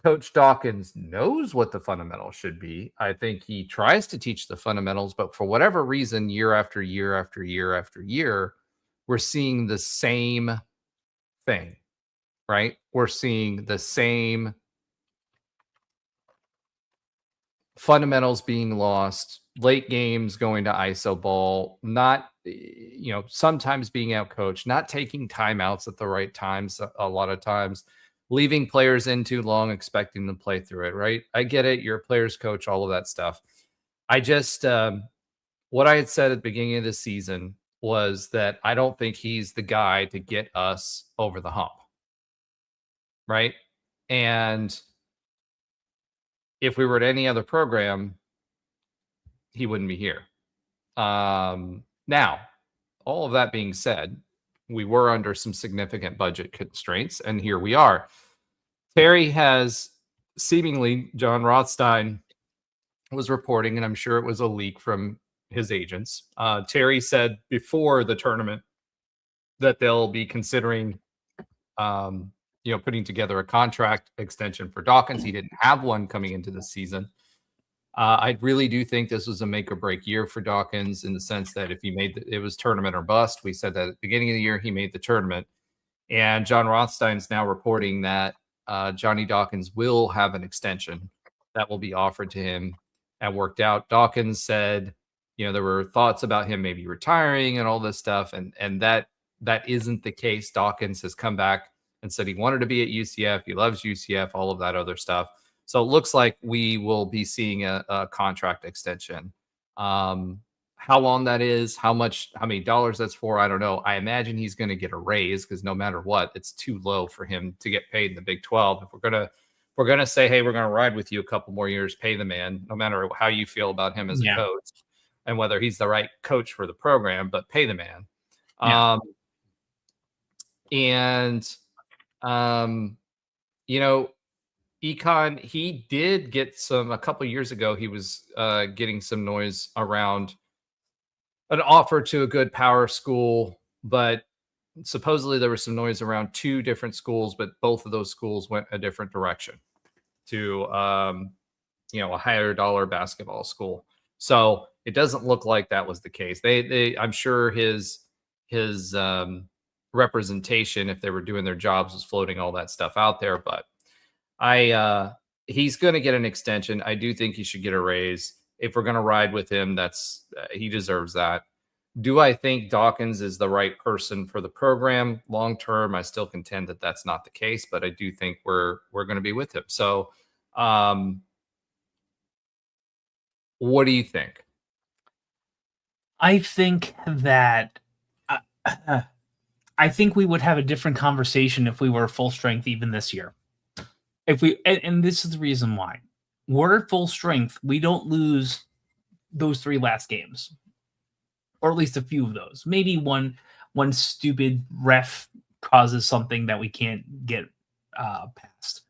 Coach Dawkins knows what the fundamentals should be. I think he tries to teach the fundamentals, but for whatever reason, year after year after year after year, we're seeing the same thing, right? We're seeing the same fundamentals being lost, late games going to ISO ball, not, sometimes being out coached, not taking timeouts at the right times, a lot of times, leaving players in too long, expecting them to play through it, right? I get it. You're a player's coach, all of that stuff. I just, what I had said at the beginning of the season was that I don't think he's the guy to get us over the hump, right? And if we were at any other program, he wouldn't be here. Now, all of that being said, we were under some significant budget constraints, and here we are. Terry has seemingly, John Rothstein was reporting, and I'm sure it was a leak from his agents. Terry said before the tournament that they'll be considering, putting together a contract extension for Dawkins. He didn't have one coming into the season. I really do think this was a make or break year for Dawkins in the sense that if he it was tournament or bust. We said that at the beginning of the year, he made the tournament. And John Rothstein's now reporting that Johnny Dawkins will have an extension that will be offered to him and worked out. Dawkins said, there were thoughts about him maybe retiring and all this stuff. And that isn't the case. Dawkins has come back and said he wanted to be at UCF. He loves UCF, all of that other stuff. So it looks like we will be seeing a contract extension. How long that is, how many dollars that's for, I don't know. I imagine he's going to get a raise because no matter what, it's too low for him to get paid in the Big 12. If we're gonna say, hey, we're gonna ride with you a couple more years, pay the man, no matter how you feel about him as a coach and whether he's the right coach for the program, but pay the man. Econ, he did get a couple years ago, he was getting some noise around an offer to a good power school, but supposedly there was some noise around two different schools, but both of those schools went a different direction to, a higher dollar basketball school. So it doesn't look like that was the case. I'm sure his representation, if they were doing their jobs, was floating all that stuff out there, but he's going to get an extension. I do think he should get a raise. If we're going to ride with him, he deserves that. Do I think Dawkins is the right person for the program long term? I still contend that that's not the case, but I do think we're going to be with him. So, what do you think? I think that I think we would have a different conversation if we were full strength even this year. And this is the reason why. We're at full strength. We don't lose those 3 last games, or at least a few of those. Maybe one stupid ref causes something that we can't get past.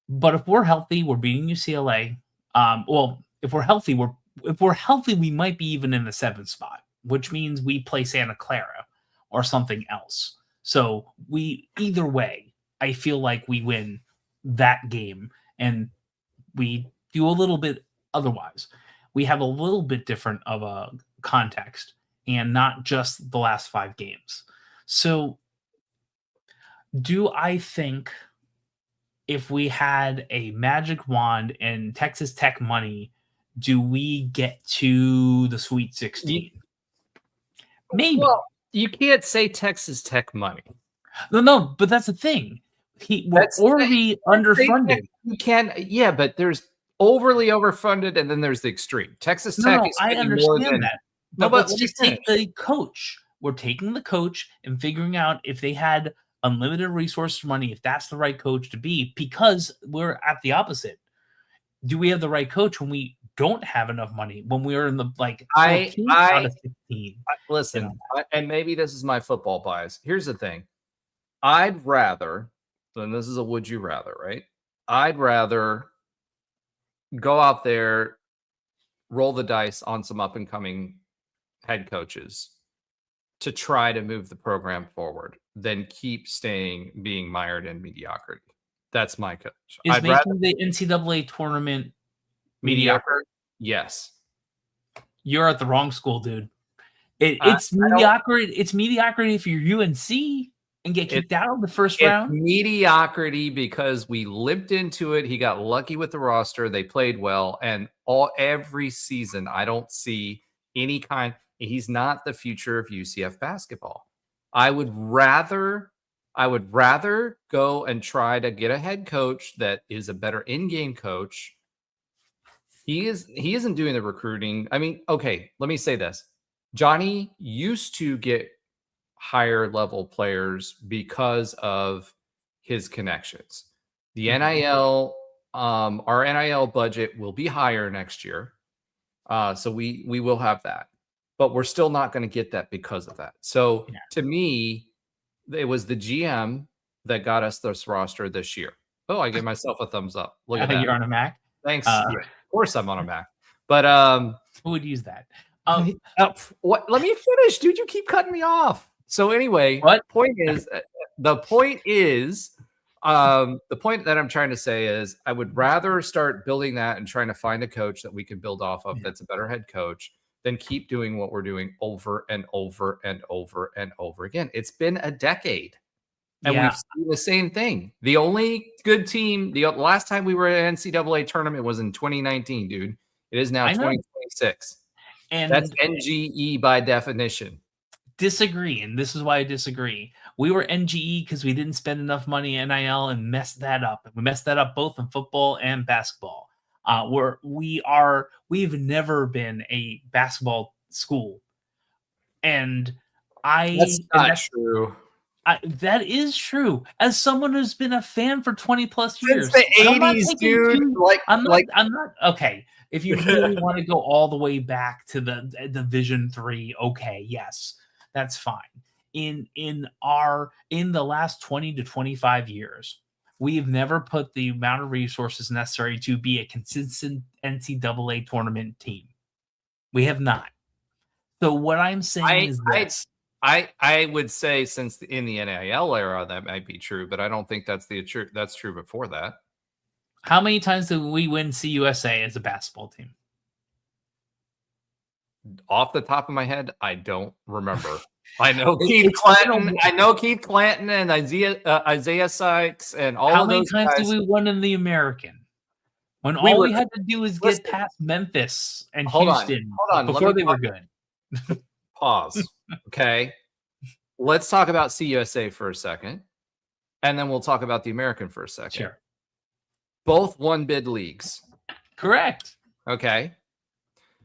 But if we're healthy, we're beating UCLA. If we're healthy, we might be even in the 7th spot, which means we play Santa Clara or something else. So either way, I feel like we win that game, and we do a little bit otherwise. We have a little bit different of a context and not just the last 5 games. So do I think if we had a magic wand and Texas Tech money, do we get to the Sweet 16? Maybe. Well, you can't say Texas Tech money. No, but that's the thing. We're already underfunded. You can, but there's overly overfunded, and then there's the extreme. Texas Tech is I understand more than that. But let's just take the coach. We're taking the coach and figuring out if they had unlimited resource money, if that's the right coach to be, because we're at the opposite. Do we have the right coach when we don't have enough money when we were in the 14 out of 15. Listen, and maybe this is my football bias. Here's the thing. I'd rather, and this is a would you rather, right? I'd rather go out there, roll the dice on some up and coming head coaches to try to move the program forward than keep being mired in mediocrity. That's my coach. Is making the NCAA tournament mediocre? Yes. You're at the wrong school, dude. It's mediocrity. It's mediocrity if you're UNC and get kicked out of the first round. Mediocrity because we limped into it. He got lucky with the roster. They played well, and every season I don't see any kind. He's not the future of UCF basketball. I would rather go and try to get a head coach that is a better in-game coach. He isn't doing the recruiting. I mean, okay, let me say this. Johnny used to get higher level players because of his connections. The NIL, our NIL budget will be higher next year. So we will have that, but we're still not going to get that because of that. So to me, it was the GM that got us this roster this year. Oh, I give myself a thumbs up. Look at that. You're on a Mac? Thanks. Yeah, of course I'm on a Mac, but who would use that? What? Let me finish, dude. You keep cutting me off. So anyway, the point that I'm trying to say is I would rather start building that and trying to find a coach that we can build off of that's a better head coach than keep doing what we're doing over and over and over and over again. It's been a decade. And we've seen the same thing. The only good team, the last time we were at an NCAA tournament was in 2019, dude. It is now 2026. And that's NGE by definition. Disagree, and this is why I disagree. We were NGE because we didn't spend enough money in NIL and messed that up. And we messed that up both in football and basketball. We've never been a basketball school. And that's not true. That is true. As someone who's been a fan for 20 plus years, since the 80s, dude. I'm not okay. If you really want to go all the way back to the Division III, okay, yes, that's fine. In the last 20 to 25 years, we've never put the amount of resources necessary to be a consistent NCAA tournament team. We have not. So what I'm saying is this. I would say since in the NIL era that might be true, but I don't think that's true before that. How many times did we win CUSA as a basketball team? Off the top of my head, I don't remember. I know Keith Clanton. I know Keith Clanton and Isaiah Sykes and all of those guys. How many times did we win in the American? When all we had to do was get past Memphis and Houston before they were good. Pause. Okay. Let's talk about CUSA for a second, and then we'll talk about the American for a second. Sure. Both one-bid leagues. Correct. Okay.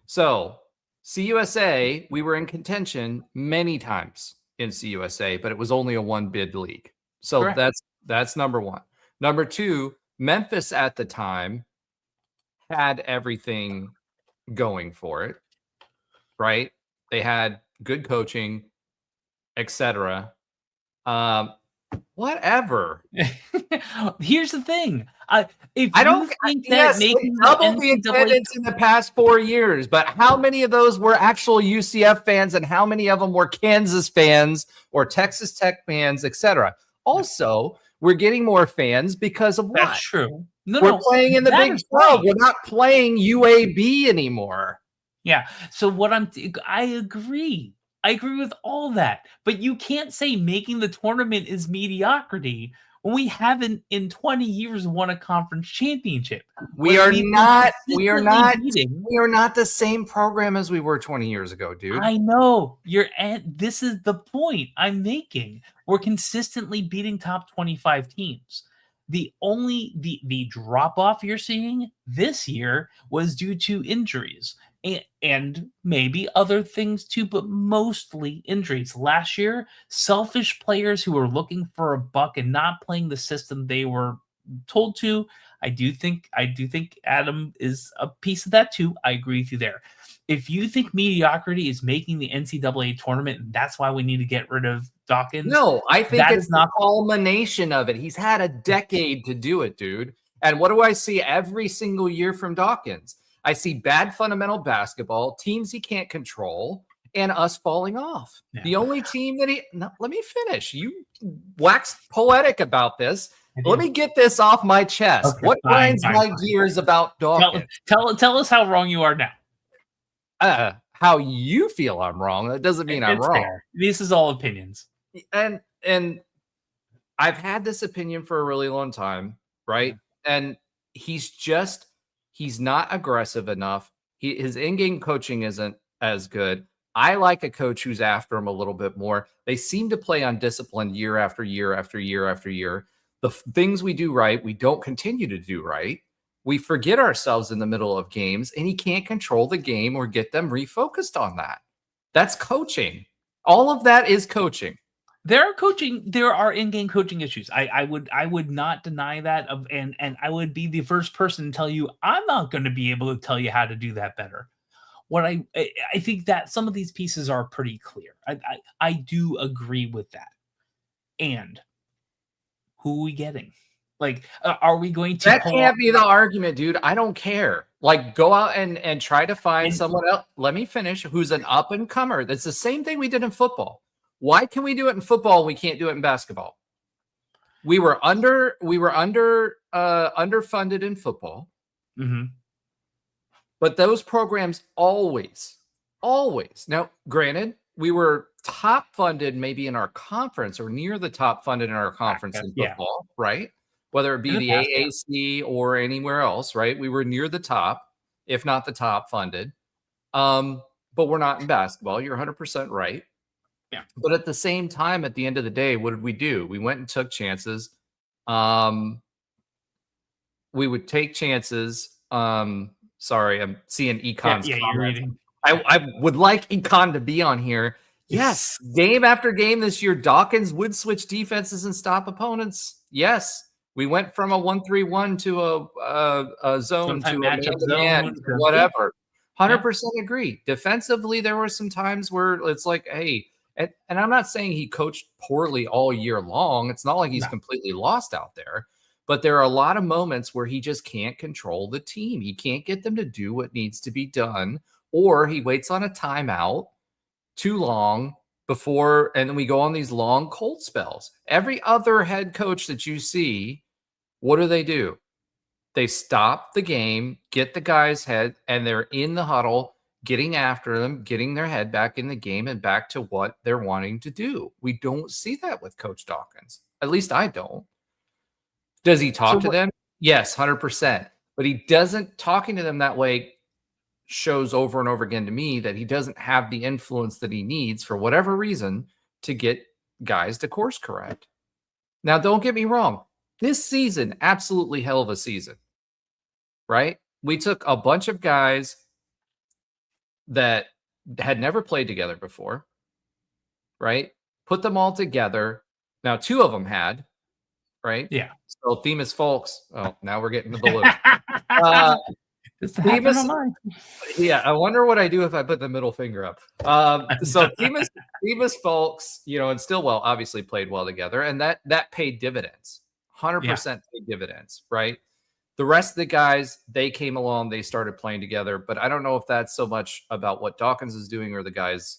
So CUSA, we were in contention many times in CUSA, but it was only a one-bid league. So correct. That's number one. Number two, Memphis at the time had everything going for it, right? They had good coaching, etc. Whatever. Here's the thing. Making double the attendance in the past 4 years, but how many of those were actual UCF fans and how many of them were Kansas fans or Texas Tech fans, etc.? Also, we're getting more fans because of what? That's true. We're playing in the Big 12. We're not playing UAB anymore. Yeah. So I agree. I agree with all that. But you can't say making the tournament is mediocrity when we haven't in 20 years won a conference championship. We are not the same program as we were 20 years ago, dude. I know. This is the point I'm making. We're consistently beating top 25 teams. The drop off you're seeing this year was due to injuries. And maybe other things too, but mostly injuries. Last year, selfish players who were looking for a buck and not playing the system they were told to. I do think Adam is a piece of that too. I agree with you there. If you think mediocrity is making the NCAA tournament, and that's why we need to get rid of Dawkins. No, I think that it's is not the culmination of it. He's had a decade to do it, dude. And what do I see every single year from Dawkins? I see bad fundamental basketball, teams he can't control, and us falling off. Yeah. The only team that let me finish. You waxed poetic about this. Let me get this off my chest. Okay, what grinds fine. my gears about Dawkins? Tell us how wrong you are now. How you feel I'm wrong. That doesn't mean I'm wrong. Fair. This is all opinions. And I've had this opinion for a really long time, right? And he's not aggressive enough. His in-game coaching isn't as good. I like a coach who's after him a little bit more. They seem to play on discipline year after year after year after year. The things we do right, we don't continue to do right. We forget ourselves in the middle of games, and he can't control the game or get them refocused on that. That's coaching. All of that is coaching. There are in-game coaching issues. I would not deny that, and I would be the first person to tell you I'm not going to be able to tell you how to do that better. What I think that some of these pieces are pretty clear. I do agree with that. And who are we getting? Like, are we going to? That can't be the argument, dude. I don't care. Like, go out and try to find someone else. Let me finish. Who's an up and comer? That's the same thing we did in football. Why can we do it in football and we can't do it in basketball? We were underfunded in football. Mm-hmm. But those programs always. Now, granted, we were top funded maybe in our conference or near the top funded in our conference in football, right? Whether it be the AAC or anywhere else, right? We were near the top, if not the top funded. But we're not in basketball. You're 100% right. Yeah. But at the same time, at the end of the day, what did we do? We went and took chances. We would take chances. Sorry, I'm seeing Econ's you're reading. I would like Econ to be on here. Yes, game after game this year, Dawkins would switch defenses and stop opponents. Yes, we went from a 1-3-1 to a zone to a man-to-man, whatever. 100% agree. Defensively, there were some times where it's like, hey, and I'm not saying he coached poorly all year long. It's not like he's completely lost out there. But there are a lot of moments where he just can't control the team. He can't get them to do what needs to be done, or he waits on a timeout too long before, and then we go on these long cold spells. Every other head coach that you see, what do? They stop the game, get the guy's head, and they're in the huddle, getting after them, getting their head back in the game and back to what they're wanting to do. We don't see that with Coach Dawkins. At least I don't. Does he talk to them? Yes, 100%. But he doesn't. Talking to them that way shows over and over again to me that he doesn't have the influence that he needs for whatever reason to get guys to course correct. Now, don't get me wrong. This season, absolutely hell of a season, right? We took a bunch of guys that had never played together before, right? Put them all together. Now, two of them had, right? Yeah. So Themis Folks. Oh, now we're getting to the loop. Themis, yeah, I wonder what I do if I put the middle finger up. So Themis Folks, and Stillwell obviously played well together, and that paid dividends. 100% paid dividends, right? The rest of the guys, they came along, they started playing together, but I don't know if that's so much about what Dawkins is doing or the guys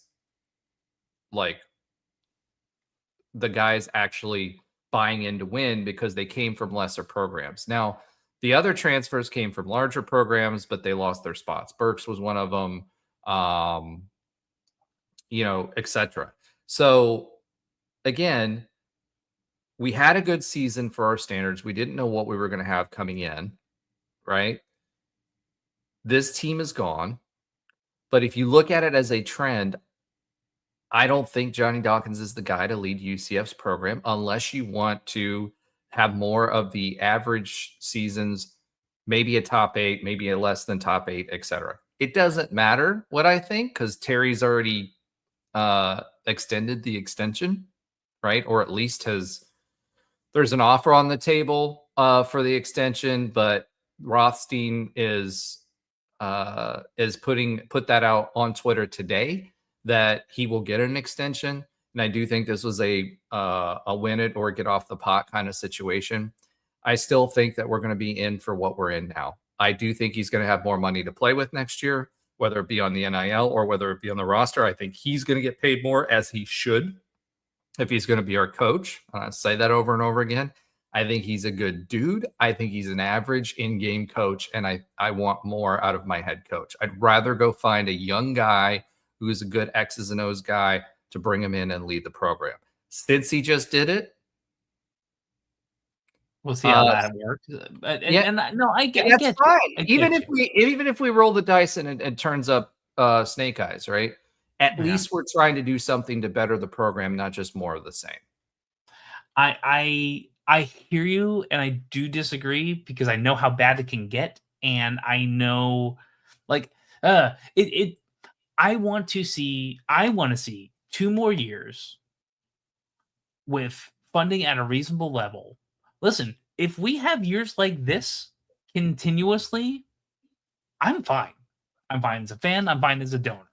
actually buying in to win because they came from lesser programs. Now, the other transfers came from larger programs, but they lost their spots. Burks was one of them, etc. So, again, we had a good season for our standards. We didn't know what we were going to have coming in, right? This team is gone. But if you look at it as a trend, I don't think Johnny Dawkins is the guy to lead UCF's program unless you want to have more of the average seasons, maybe a top 8, maybe a less than top 8, etc. It doesn't matter what I think because Terry's already extended the extension, right? Or at least there's an offer on the table. for the extension, but Rothstein put that out on Twitter today that he will get an extension. And I do think this was a win it or get off the pot kind of situation. I still think that we're going to be in for what we're in now. I do think he's going to have more money to play with next year, whether it be on the NIL or whether it be on the roster. I think he's going to get paid more, as he should, if he's going to be our coach. I say that over and over again. I think he's a good dude. I think he's an average in-game coach, and I want more out of my head coach. I'd rather go find a young guy who is a good X's and O's guy to bring him in and lead the program. Since he just did it, we'll see how that works. I get that's fine. Even if we roll the dice and it turns up snake eyes, right? At least we're trying to do something to better the program, not just more of the same. I hear you, and I do disagree because I know how bad it can get, and I know, I want to see 2 more years with funding at a reasonable level. Listen, if we have years like this continuously, I'm fine. I'm fine as a fan. I'm fine as a donor.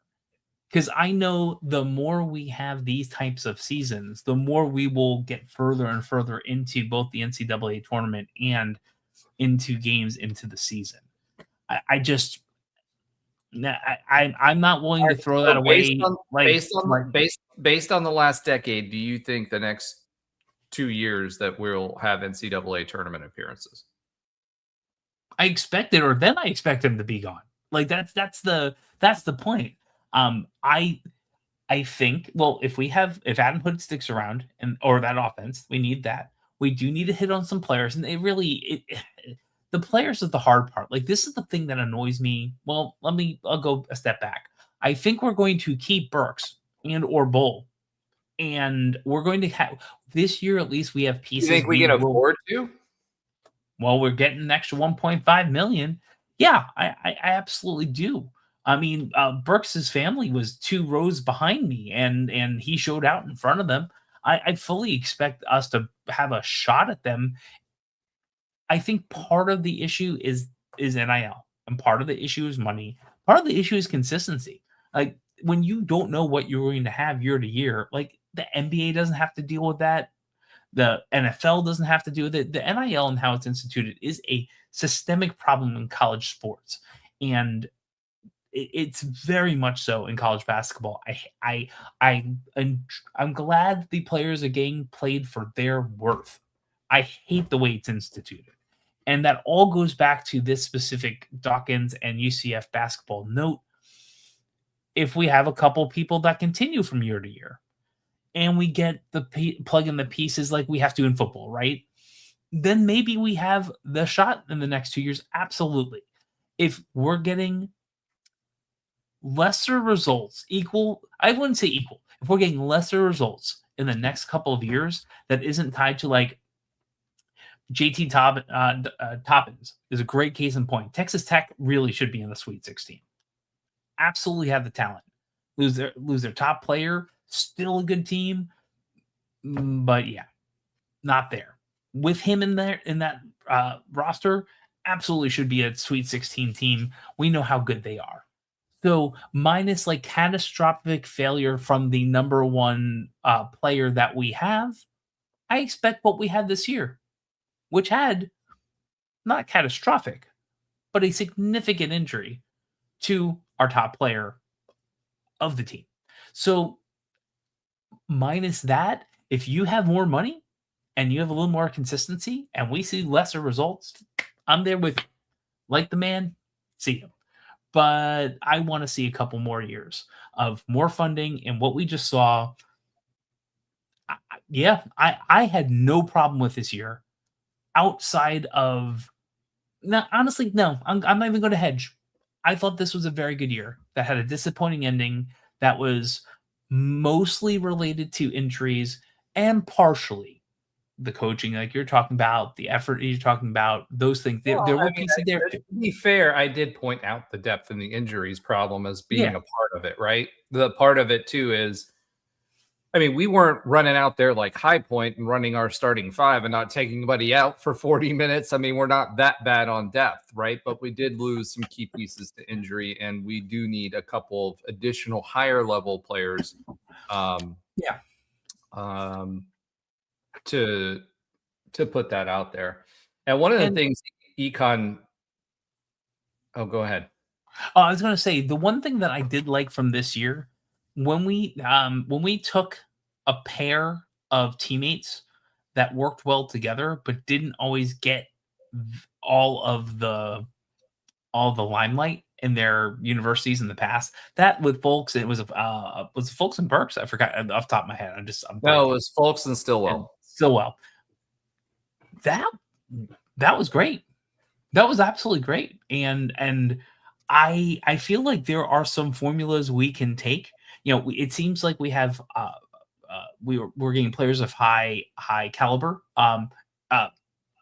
Because I know the more we have these types of seasons, the more we will get further and further into both the NCAA tournament and into games into the season. I'm not willing to throw that away. Based on the last decade, do you think the next 2 years that we'll have NCAA tournament appearances? I expect it, or then I expect him to be gone. That's the point. I think, well, if Adam Hood sticks around or that offense, we need that. We do need to hit on some players, and the players is the hard part. This is the thing that annoys me. Well, I'll go a step back. I think we're going to keep Burks and or Bull, and we're going to have this year at least we have pieces. You think we can afford to? Well, we're getting an extra $1.5 million. Yeah, I absolutely do. I mean, Burks' family was 2 rows behind me, and he showed out in front of them. I fully expect us to have a shot at them. I think part of the issue is NIL, and part of the issue is money. Part of the issue is consistency. When you don't know what you're going to have year to year, the NBA doesn't have to deal with that. The NFL doesn't have to deal with it. The NIL and how it's instituted is a systemic problem in college sports, and it's very much so in college basketball. I'm glad the players are getting played for their worth. I hate the way it's instituted. And that all goes back to this specific Dawkins and UCF basketball note. If we have a couple people that continue from year to year and we get plug in the pieces like we have to in football, right? Then maybe we have the shot in the next 2 years. Absolutely. If we're getting lesser results, I wouldn't say equal. If we're getting lesser results in the next couple of years, that isn't tied to JT Toppins is a great case in point. Texas Tech really should be in the Sweet 16. Absolutely have the talent. Lose their top player, still a good team, but yeah, not there. With him in that roster, absolutely should be a Sweet 16 team. We know how good they are. So minus catastrophic failure from the number one player that we have, I expect what we had this year, which had not catastrophic, but a significant injury to our top player of the team. So minus that, if you have more money and you have a little more consistency and we see lesser results, I'm there with the man, see him. But I want to see a couple more years of more funding, and what we just saw. I had no problem with this year outside of honestly, no, I'm not even going to hedge. I thought this was a very good year that had a disappointing ending that was mostly related to injuries and partially the coaching, you're talking about, the effort you're talking about, those things. There were pieces there. To be fair, I did point out the depth and the injuries problem as being a part of it, right? The part of it too is I mean, we weren't running out there like High Point and running our starting five and not taking anybody out for 40 minutes. I mean, we're not that bad on depth, right? But we did lose some key pieces to injury, and we do need a couple of additional higher level players. Yeah. To put that out there. And one of the things Econ. Oh, go ahead. I was going to say the one thing that I did like from this year when we took a pair of teammates that worked well together but didn't always get all the limelight in their universities in the past. That with Folks, it was Folks and Burks. I forgot off the top of my head. No, it was Folks and Stillwell. Stillwell. That was great. That was absolutely great. And I feel like there are some formulas we can take. You know, it seems like we have we're getting players of high caliber,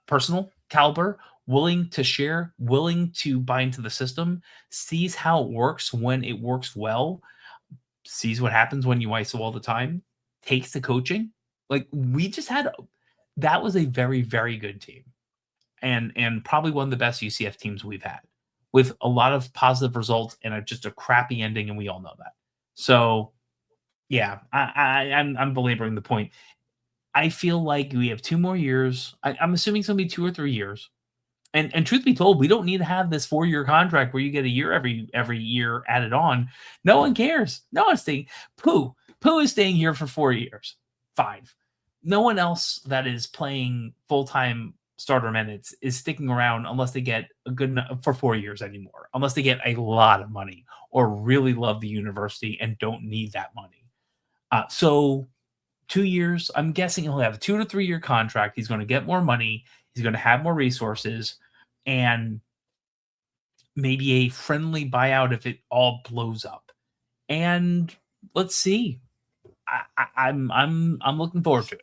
personal caliber, willing to share, willing to buy into the system, sees how it works when it works well, sees what happens when you ISO all the time, takes the coaching. Like we just had that was a very, very good team. And probably one of the best UCF teams we've had, with a lot of positive results and just a crappy ending, and we all know that. So, yeah, I'm belaboring the point. I feel like we have 2 more years. I'm assuming it's going to be 2 or 3 years. And truth be told, we don't need to have this 4-year contract where you get a year every year added on. No one cares. No one's staying. Pooh is staying here for 4 years, 5. No one else that is playing full-time starter minutes is sticking around unless they get a good enough for 4 years anymore, unless they get a lot of money or really love the university and don't need that money. So 2 years, I'm guessing he'll have a 2 to 3 year contract. He's going to get more money. He's going to have more resources and maybe a friendly buyout if it all blows up. And let's see. I'm looking forward to it.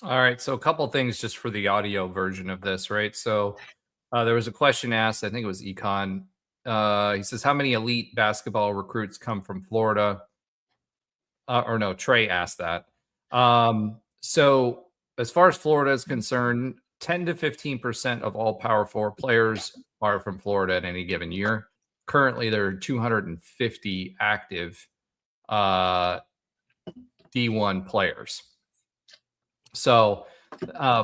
All right, so a couple things just for the audio version of this, right? So there was a question asked, I think it was Econ. He says, how many elite basketball recruits come from Florida? Or no, Trey asked that. So as far as Florida is concerned, 10 to 15% of all Power 4 players are from Florida at any given year. Currently, there are 250 active D1 players. So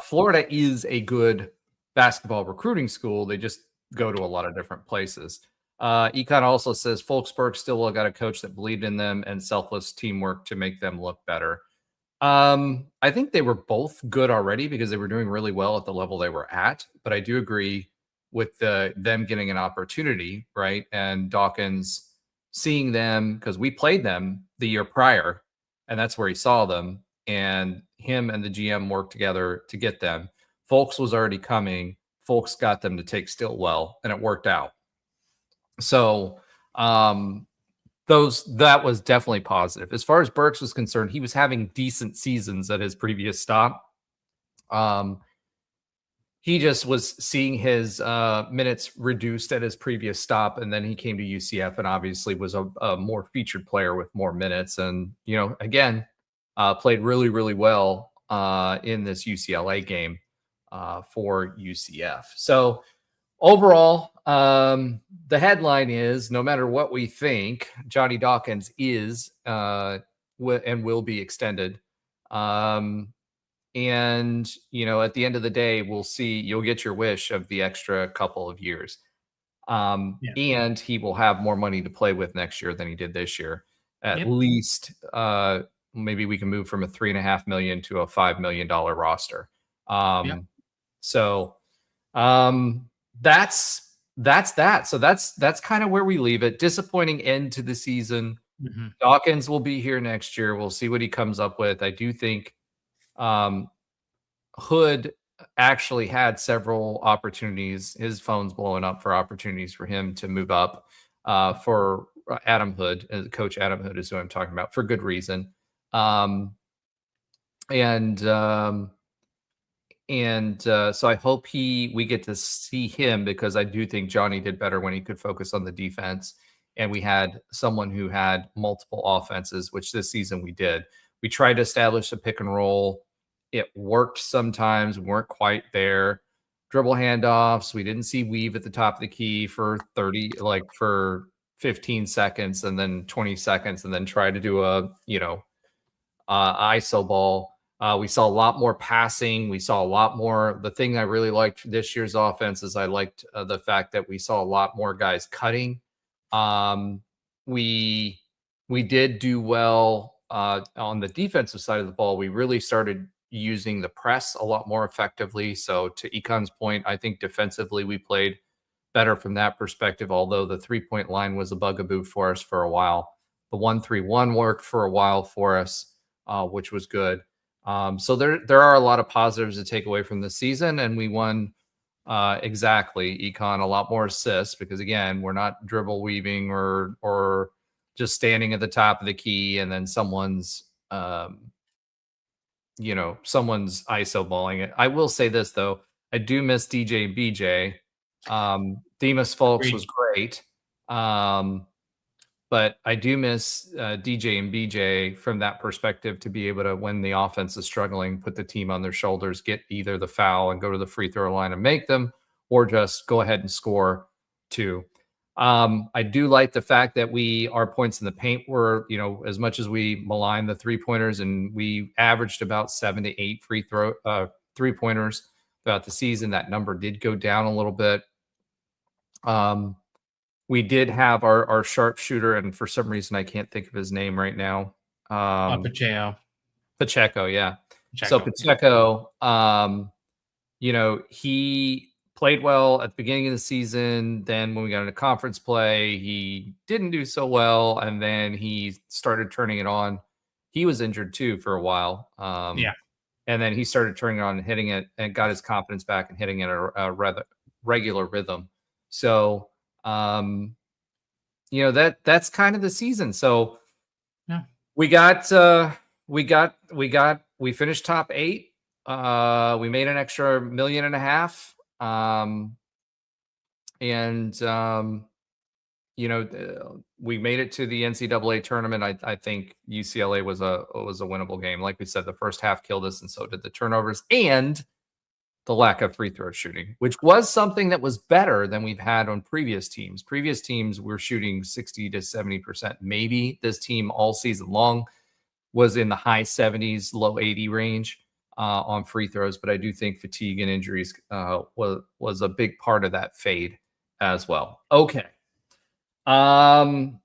Florida is a good basketball recruiting school. They just go to a lot of different places. Econ also says Folksburg still got a coach that believed in them and selfless teamwork to make them look better. I think they were both good already because they were doing really well at the level they were at. But I do agree with them getting an opportunity, right? And Dawkins seeing them, because we played them the year prior, and that's where he saw them. And him and the GM worked together to get them. Folks was already coming. Folks got them to take Stillwell, and it worked out. So that was definitely positive. As far as Burks was concerned, he was having decent seasons at his previous stop. He just was seeing his minutes reduced at his previous stop, and then he came to UCF and obviously was a more featured player with more minutes. And, you know, again, played really, really well in this UCLA game for UCF. So overall, the headline is, no matter what we think, Johnny Dawkins is and will be extended. And, you know, at the end of the day, we'll see, you'll get your wish of the extra couple of years. And he will have more money to play with next year than he did this year. At least maybe we can move from a $3.5 million to a $5 million roster. So that's that. So that's kind of where we leave it. Disappointing end to the season. Mm-hmm. Dawkins will be here next year. We'll see what he comes up with. I do think Hood actually had several opportunities. His phone's blowing up for opportunities for him to move up for Adam Hood. Coach Adam Hood is who I'm talking about, for good reason. So I hope we get to see him, because I do think Johnny did better when he could focus on the defense, and we had someone who had multiple offenses, which this season we did. We tried to establish a pick and roll. It worked sometimes. We weren't quite there. Dribble handoffs. We didn't see weave at the top of the key for 15 seconds and then 20 seconds and then try to do a, ISO ball. We saw a lot more passing. We saw a lot more. The thing I really liked this year's offense is I liked the fact that we saw a lot more guys cutting. We did do well on the defensive side of the ball. We really started using the press a lot more effectively. So to Econ's point, I think defensively we played better from that perspective, although the 3-point line was a bugaboo for us for a while. The 1-3-1 worked for a while for us, which was good. So there are a lot of positives to take away from the season, and we won exactly Econ a lot more assists because again, we're not dribble weaving or just standing at the top of the key and then someone's ISO balling it. I will say this though, I do miss DJ and BJ. Themis Folks was great. But I do miss DJ and BJ from that perspective to be able to, when the offense is struggling, put the team on their shoulders, get either the foul and go to the free throw line and make them, or just go ahead and score too. I do like the fact that our points in the paint were, as much as we malign the 3-pointers, and we averaged about 7 to 8 3-pointers throughout the season. That number did go down a little bit. We did have our sharpshooter, and for some reason I can't think of his name right now. Pacheco, yeah. So Pacheco, he played well at the beginning of the season. Then when we got into conference play, he didn't do so well, and then he started turning it on. He was injured too for a while. And then he started turning it on and hitting it, and got his confidence back and hitting it at a rather regular rhythm. So that's kind of the season. So yeah, we finished top 8. We made an extra $1.5 million. We made it to the NCAA tournament. I think UCLA was a winnable game. Like we said, the first half killed us, and so did the turnovers and the lack of free throw shooting, which was something that was better than we've had on previous teams. Previous teams were shooting 60 to 70%. Maybe this team all season long was in the high 70s, low 80 range on free throws. But I do think fatigue and injuries was a big part of that fade as well. Okay. Econ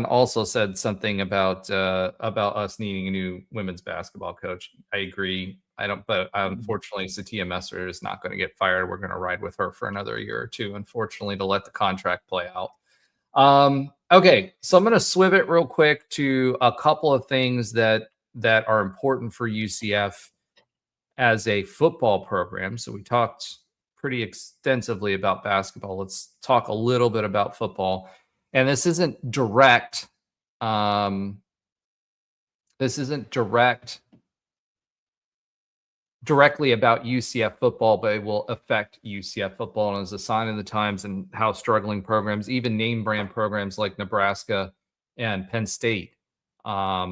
also said something about us needing a new women's basketball coach. I agree. But unfortunately, Satya Messer is not going to get fired. We're going to ride with her for another year or two, unfortunately, to let the contract play out. Okay, so I'm going to swivel it real quick to a couple of things that are important for UCF as a football program. So we talked pretty extensively about basketball. Let's talk a little bit about football. And this isn't directly about UCF football, but it will affect UCF football, and is a sign of the times and how struggling programs, even name brand programs like Nebraska and Penn State, are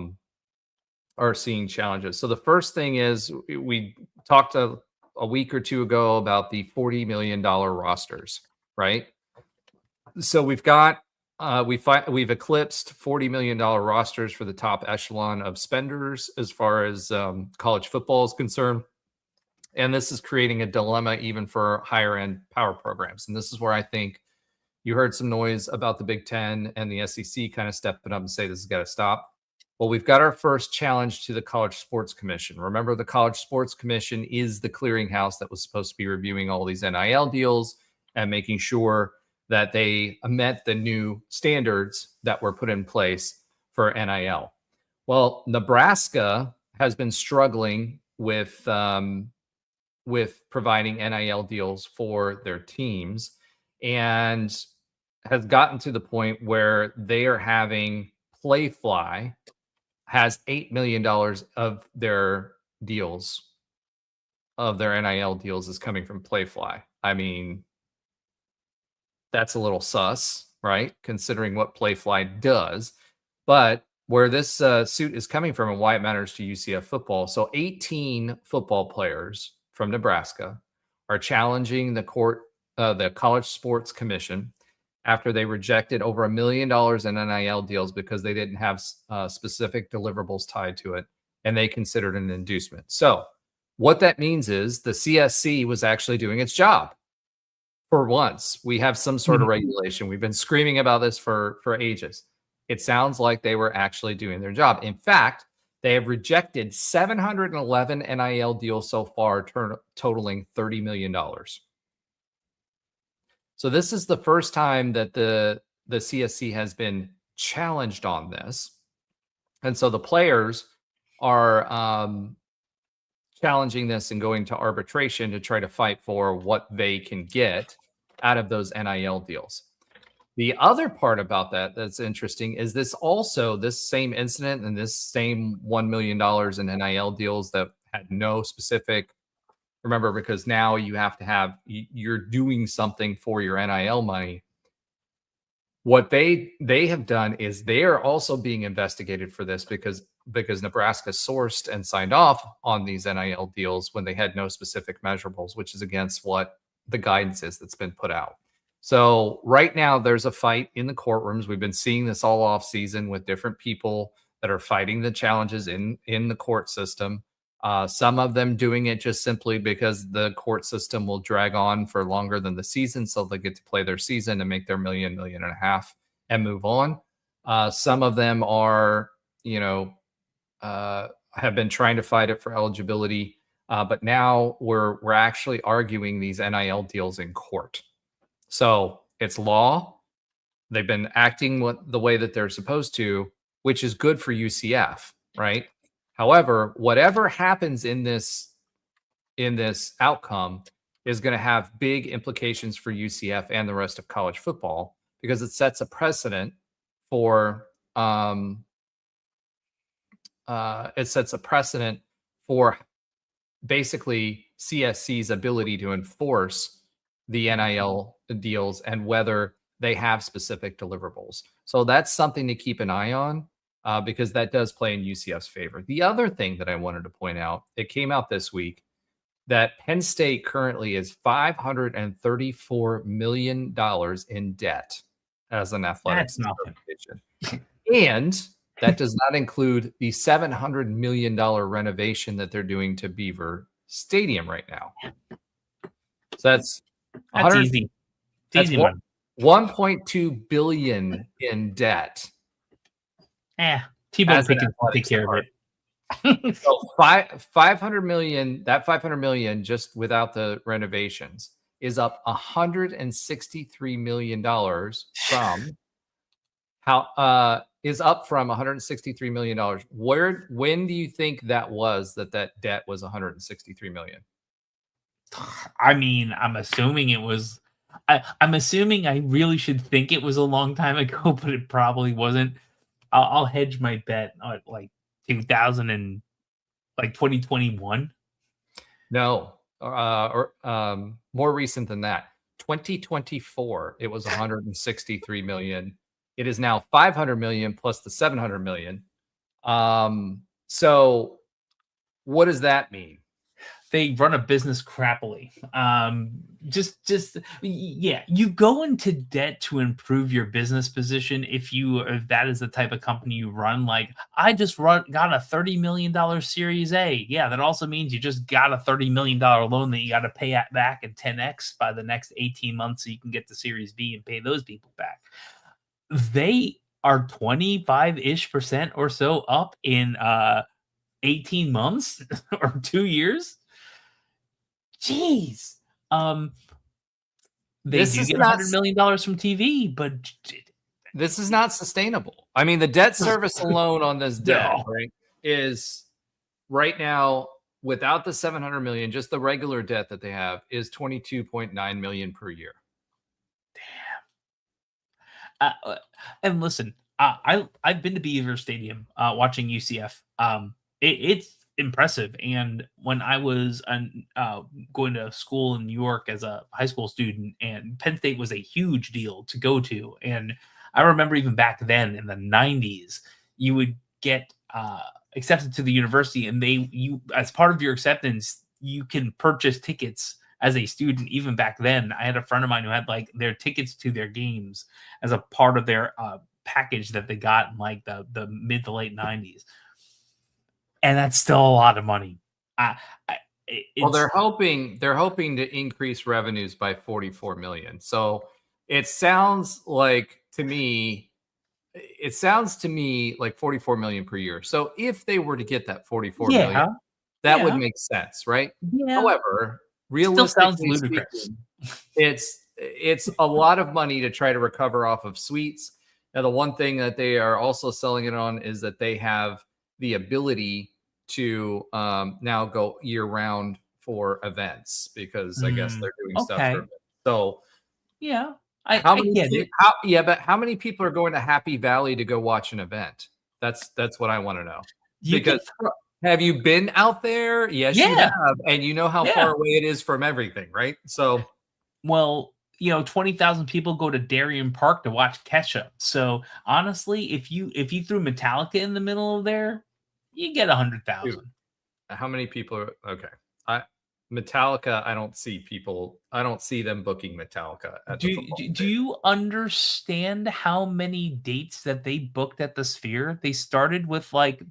seeing challenges. So the first thing is, we talked a week or two ago about the $40 million rosters, right? So we've got we've eclipsed $40 million rosters for the top echelon of spenders as far as college football is concerned. And this is creating a dilemma even for higher end power programs. And this is where I think you heard some noise about the Big Ten and the SEC kind of stepping up and say this has got to stop. Well, we've got our first challenge to the College Sports Commission. Remember, the College Sports Commission is the clearinghouse that was supposed to be reviewing all these NIL deals and making sure that they met the new standards that were put in place for NIL. Well, Nebraska has been struggling with providing NIL deals for their teams, and has gotten to the point where they are having Playfly has $8 million of their deals, of their NIL deals, is coming from Playfly. I mean, that's a little sus, right? Considering what Playfly does. But where this suit is coming from and why it matters to UCF football. So 18 football players from Nebraska are challenging the College Sports Commission after they rejected over $1 million in NIL deals because they didn't have specific deliverables tied to it, and they considered an inducement. So what that means is the CSC was actually doing its job. For once, we have some sort of regulation. We've been screaming about this for ages. It sounds like they were actually doing their job. In fact, they have rejected 711 NIL deals so far, totaling $30 million. So this is the first time that the CSC has been challenged on this. And so the players are challenging this and going to arbitration to try to fight for what they can get out of those NIL deals. The other part about that that's interesting is this same incident and this same $1 million in NIL deals that had no specific, remember, because now you have to have, you're doing something for your NIL money. What they have done is they are also being investigated for this because Nebraska sourced and signed off on these NIL deals when they had no specific measurables, which is against what the guidance is that's been put out. So right now there's a fight in the courtrooms. We've been seeing this all off season with different people that are fighting the challenges in the court system. Some of them doing it just simply because the court system will drag on for longer than the season, so they get to play their season and make their $1.5 million and move on. Some of them are, have been trying to fight it for eligibility, but now we're actually arguing these NIL deals in court. So it's law. They've been acting the way that they're supposed to, which is good for UCF, right? However, whatever happens in this outcome is going to have big implications for UCF and the rest of college football because it sets a precedent for basically CSC's ability to enforce the NIL deals and whether they have specific deliverables. So that's something to keep an eye on. Because that does play in UCF's favor. The other thing that I wanted to point out, it came out this week that Penn State currently is $534 million in debt as an athletics organization. And that does not include the $700 million renovation that they're doing to Beaver Stadium right now. So that's easy. It's easy one. $1.2 billion in debt. T-Bone can take care of it. So $500 million, that $500 million just without the renovations is up $163 million from $163 million. When do you think that was that debt was $163 million? I mean, I'm assuming it was. I'm assuming I really should think it was a long time ago, but it probably wasn't. I'll hedge my bet at like 2021. No, or more recent than that. 2024, it was 163 million. It is now 500 million plus the 700 million. So what does that mean? They run a business crappily. You go into debt to improve your business position. If that is the type of company you run, like I just got a $30 million Series A. Yeah, that also means you just got a $30 million loan that you got to pay back in 10x by the next 18 months so you can get the Series B and pay those people back. They are 25-ish% or so up in 18 months or 2 years. Jeez. They do get $100 million from TV, but this is not sustainable. I mean, the debt service alone on this debt right, is right now, without the $700 million, just the regular debt that they have is $22.9 million per year. Damn. And listen, I've been to Beaver Stadium watching UCF. It's impressive. And when I was going to school in New York as a high school student, and Penn State was a huge deal to go to. And I remember even back then in the 90s, you would get accepted to the university, and you as part of your acceptance, you can purchase tickets as a student. Even back then, I had a friend of mine who had like their tickets to their games as a part of their package that they got in like the mid to late 90s, and that's still a lot of money. Well, they're hoping to increase revenues by 44 million. So it sounds to me like 44 million per year. So if they were to get that 44 million, that would make sense, right? Yeah. However, still sounds realistically ludicrous. speaking, it's a lot of money to try to recover off of suites. Now, the one thing that they are also selling it on is that they have the ability to now go year round for events, because I guess they're doing stuff for events. So yeah, I get it. But how many people are going to Happy Valley to go watch an event? That's what I want to know. Because have you been out there? Yes, you have, and you know how far away it is from everything, right? So, well, 20,000 people go to Darien Park to watch Kesha. So honestly, if you threw Metallica in the middle of there, you get 100,000. How many people are okay? Metallica, I don't see them booking Metallica at the football Do you understand how many dates that they booked at the Sphere? They started with like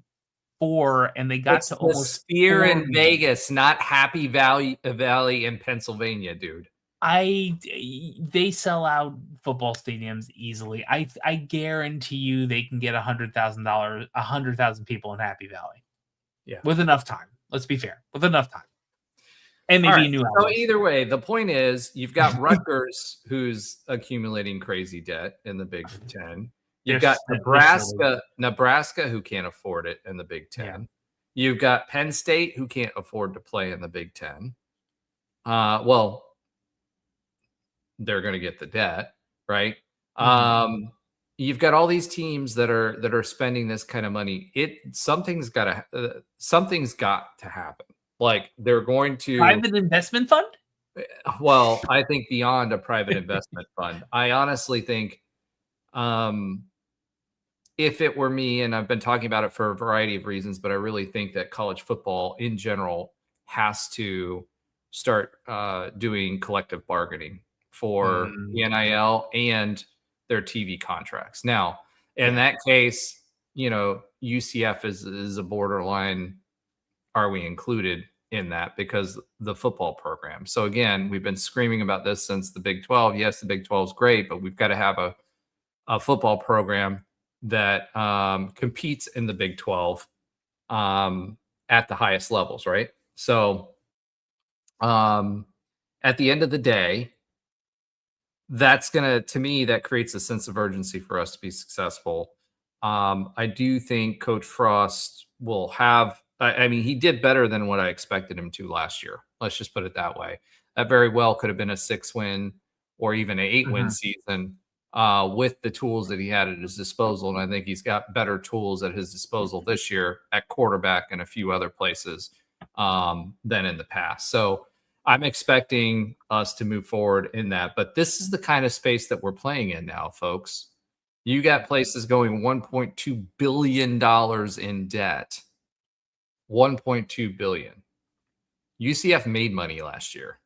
4, and they got to almost Sphere in Vegas, not Happy Valley in Pennsylvania, dude. They sell out football stadiums easily. I guarantee you they can get $100,000, 100,000 people in Happy Valley. Yeah, with enough time. Let's be fair, with enough time, and maybe a new album. So either way, the point is you've got Rutgers, who's accumulating crazy debt in the Big Ten. You've got Nebraska, who can't afford it in the Big Ten. Yeah. You've got Penn State, who can't afford to play in the Big Ten. Well, they're going to get the debt, right? You've got all these teams that are spending this kind of money. Something's got to happen. Like they're going to private investment fund. Well, I think beyond a private investment fund. I honestly think, if it were me, and I've been talking about it for a variety of reasons, but I really think that college football in general has to start doing collective bargaining for the NIL and their TV contracts. Now, in that case, UCF is a borderline. Are we included in that because the football program? So again, we've been screaming about this since the Big 12. Yes, the Big 12 is great, but we've got to have a football program that competes in the Big 12 at the highest levels, right? So at the end of the day, to me, that creates a sense of urgency for us to be successful. I do think Coach Frost will have, he did better than what I expected him to last year. Let's just put it that way. That very well could have been a 6-win or even an 8-win season with the tools that he had at his disposal. And I think he's got better tools at his disposal this year at quarterback and a few other places than in the past. So I'm expecting us to move forward in that. But this is the kind of space that we're playing in now, folks. You got places going $1.2 billion in debt. $1.2 billion. UCF made money last year.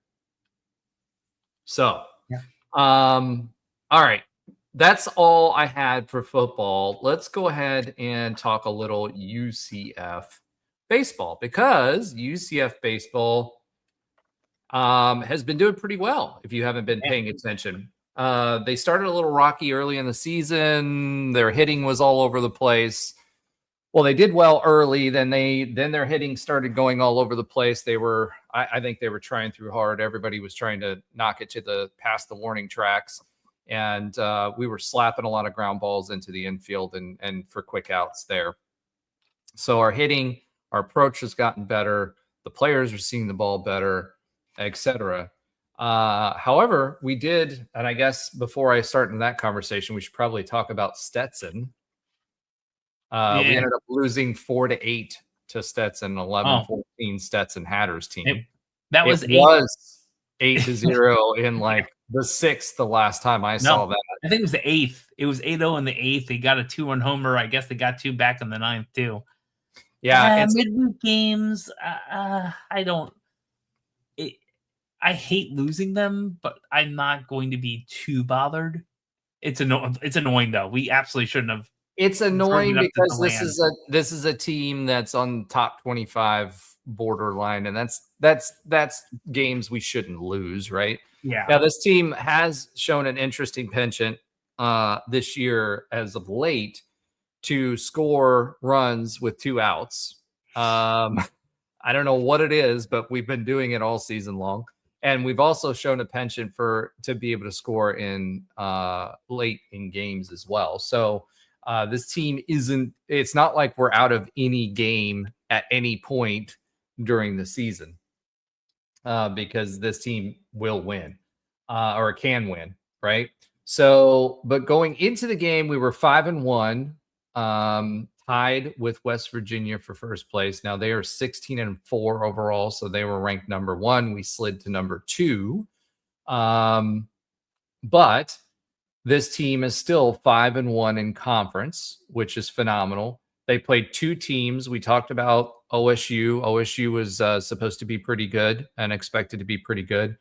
So, all right. That's all I had for football. Let's go ahead and talk a little UCF baseball, because UCF baseball has been doing pretty well if you haven't been paying attention. They started a little rocky early in the season. Their hitting was all over the place. Well, they did well early. Then their hitting started going all over the place. I think they were trying through hard. Everybody was trying to knock it past the warning tracks. And we were slapping a lot of ground balls into the infield and for quick outs there. So our hitting, our approach has gotten better. The players are seeing the ball better, etc. However, we did, and I guess before I start in that conversation, we should probably talk about Stetson. We ended up losing 4-8 to Stetson, 11-14 Stetson Hatters team. That was 8-0 in like the 6th the last time I No, saw that. I think it was the 8th. It was 8-0 in the 8th. They got a 2-run homer. I guess they got 2 back in the 9th too. Yeah, it's Midweek games. I don't. It, I hate losing them, but I'm not going to be too bothered. It's annoying though. We absolutely shouldn't have. It's drove annoying it up to because this is a team that's on top 25 borderline, and that's games we shouldn't lose, right? Yeah. Now this team has shown an interesting penchant this year as of late to score runs with 2 outs. I don't know what it is, but we've been doing it all season long. And we've also shown a penchant to be able to score in late in games as well. So this team it's not like we're out of any game at any point during the season because this team will win or can win, right? So, but going into the game, we were 5-1, tied with West Virginia for first place. Now they are 16-4 overall, so they were ranked number 1. We slid to number 2, but this team is still 5-1 in conference, which is phenomenal. They played 2 teams. We talked about OSU. OSU was supposed to be pretty good and expected to be pretty good.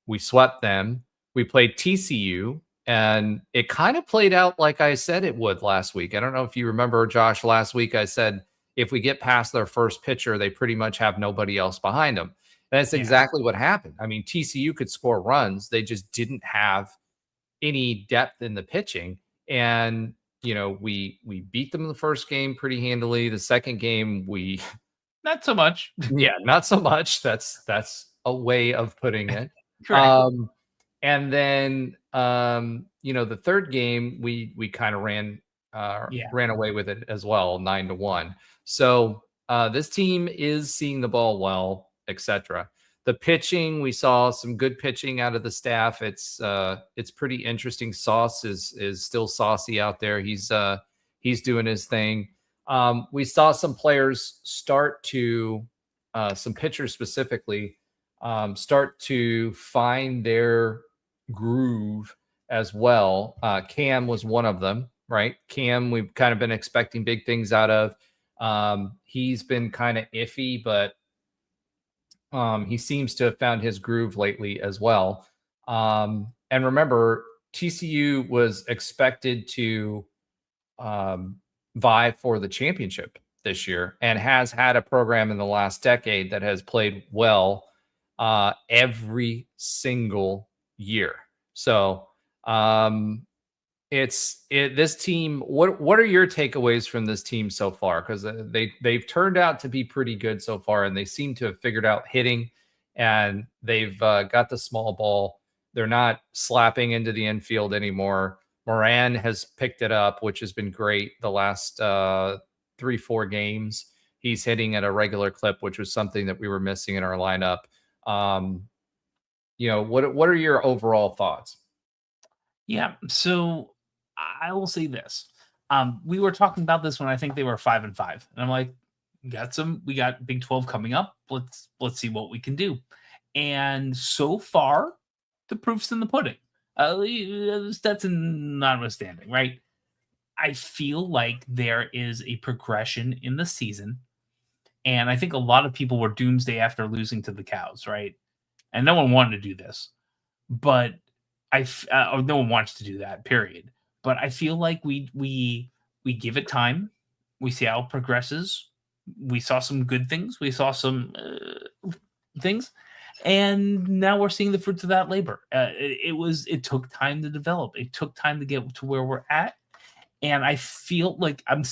We swept them. We played TCU, and it kind of played out like I said it would last week. I don't know if you remember, Josh, last week I said if we get past their first pitcher, they pretty much have nobody else behind them. And that's exactly what happened. I mean, TCU could score runs. They just didn't have any depth in the pitching. And, you know, we beat them in the first game pretty handily. The second game, not so much. Yeah, not so much. That's a way of putting it. Correct. And then, you know, the third game, we kind of ran away with it as well, 9-1. So this team is seeing the ball well, etc. The pitching, we saw some good pitching out of the staff. It's pretty interesting. Sauce is still saucy out there. He's doing his thing. We saw some players start to some pitchers specifically start to find their groove as well. Cam was one of them, right? Cam, we've kind of been expecting big things out of. He's been kind of iffy, but he seems to have found his groove lately as well. And remember, TCU was expected to vie for the championship this year and has had a program in the last decade that has played well every single year. So this team. What are your takeaways from this team so far? Because they've turned out to be pretty good so far, and they seem to have figured out hitting, and they've got the small ball. They're not slapping into the infield anymore. Moran has picked it up, which has been great the last 3-4 games. He's hitting at a regular clip, which was something that we were missing in our lineup. You know, what are your overall thoughts? Yeah, so I will say this. We were talking about this when I think they were 5-5, and I'm like, we got Big 12 coming up. Let's see what we can do. And so far, the proof's in the pudding. That's notwithstanding, right? I feel like there is a progression in the season, and I think a lot of people were doomsday after losing to the Cows, right? And no one wanted to do this, but or no one wants to do that, period. But I feel like we give it time. We see how it progresses. We saw some good things. We saw some things, and now we're seeing the fruits of that labor. It took time to develop. It took time to get to where we're at, and I feel like I'm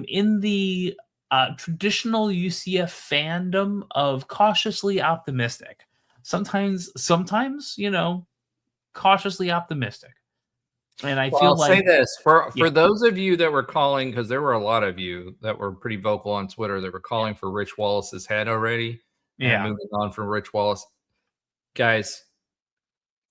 in the traditional UCF fandom of cautiously optimistic. Sometimes, you know, cautiously optimistic. And I feel like I'll say this for those of you that were calling, because there were a lot of you that were pretty vocal on Twitter that were calling for Rich Wallace's head already. Yeah. Moving on from Rich Wallace. Guys,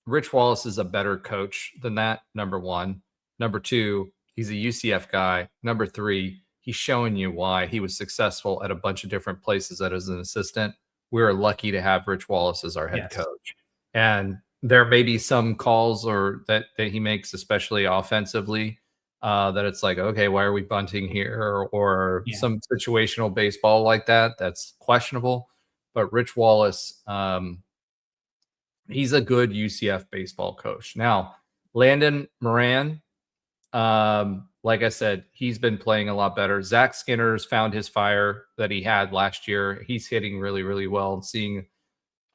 Rich Wallace is a better coach than that, number one. Number two, he's a UCF guy. Number three, he's showing you why he was successful at a bunch of different places as an assistant. We're lucky to have Rich Wallace as our head coach. And there may be some calls or that he makes, especially offensively, that it's like, okay, why are we bunting here, or Yeah. some situational baseball like that that's questionable. But Rich Wallace, he's a good UCF baseball coach. Now, Landon Moran, like I said, he's been playing a lot better. Zach Skinner's found his fire that he had last year. He's hitting really, really well and seeing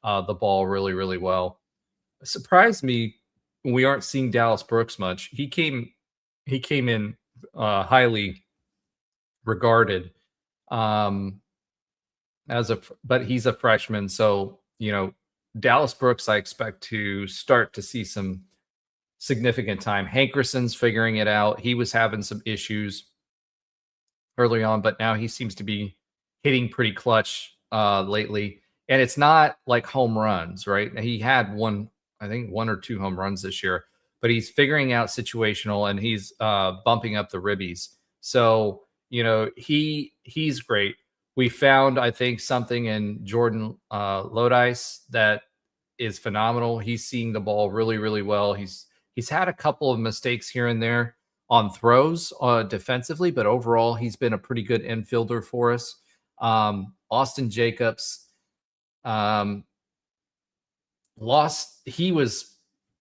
the ball really, really well. It surprised me we aren't seeing Dallas Brooks much. He came in highly regarded um, but he's a freshman, so Dallas Brooks, I expect to start to see some significant time. Hankerson's figuring it out. He was having some issues early on, but now he seems to be hitting pretty clutch lately. And it's not like home runs, right? He had I think one or two home runs this year, but he's figuring out situational and he's bumping up the ribbies. So, he's great. We found, I think, something in Jordan Lodice that is phenomenal. He's seeing the ball really, really well. He's had a couple of mistakes here and there on throws defensively, but overall, he's been a pretty good infielder for us. Austin Jacobs he was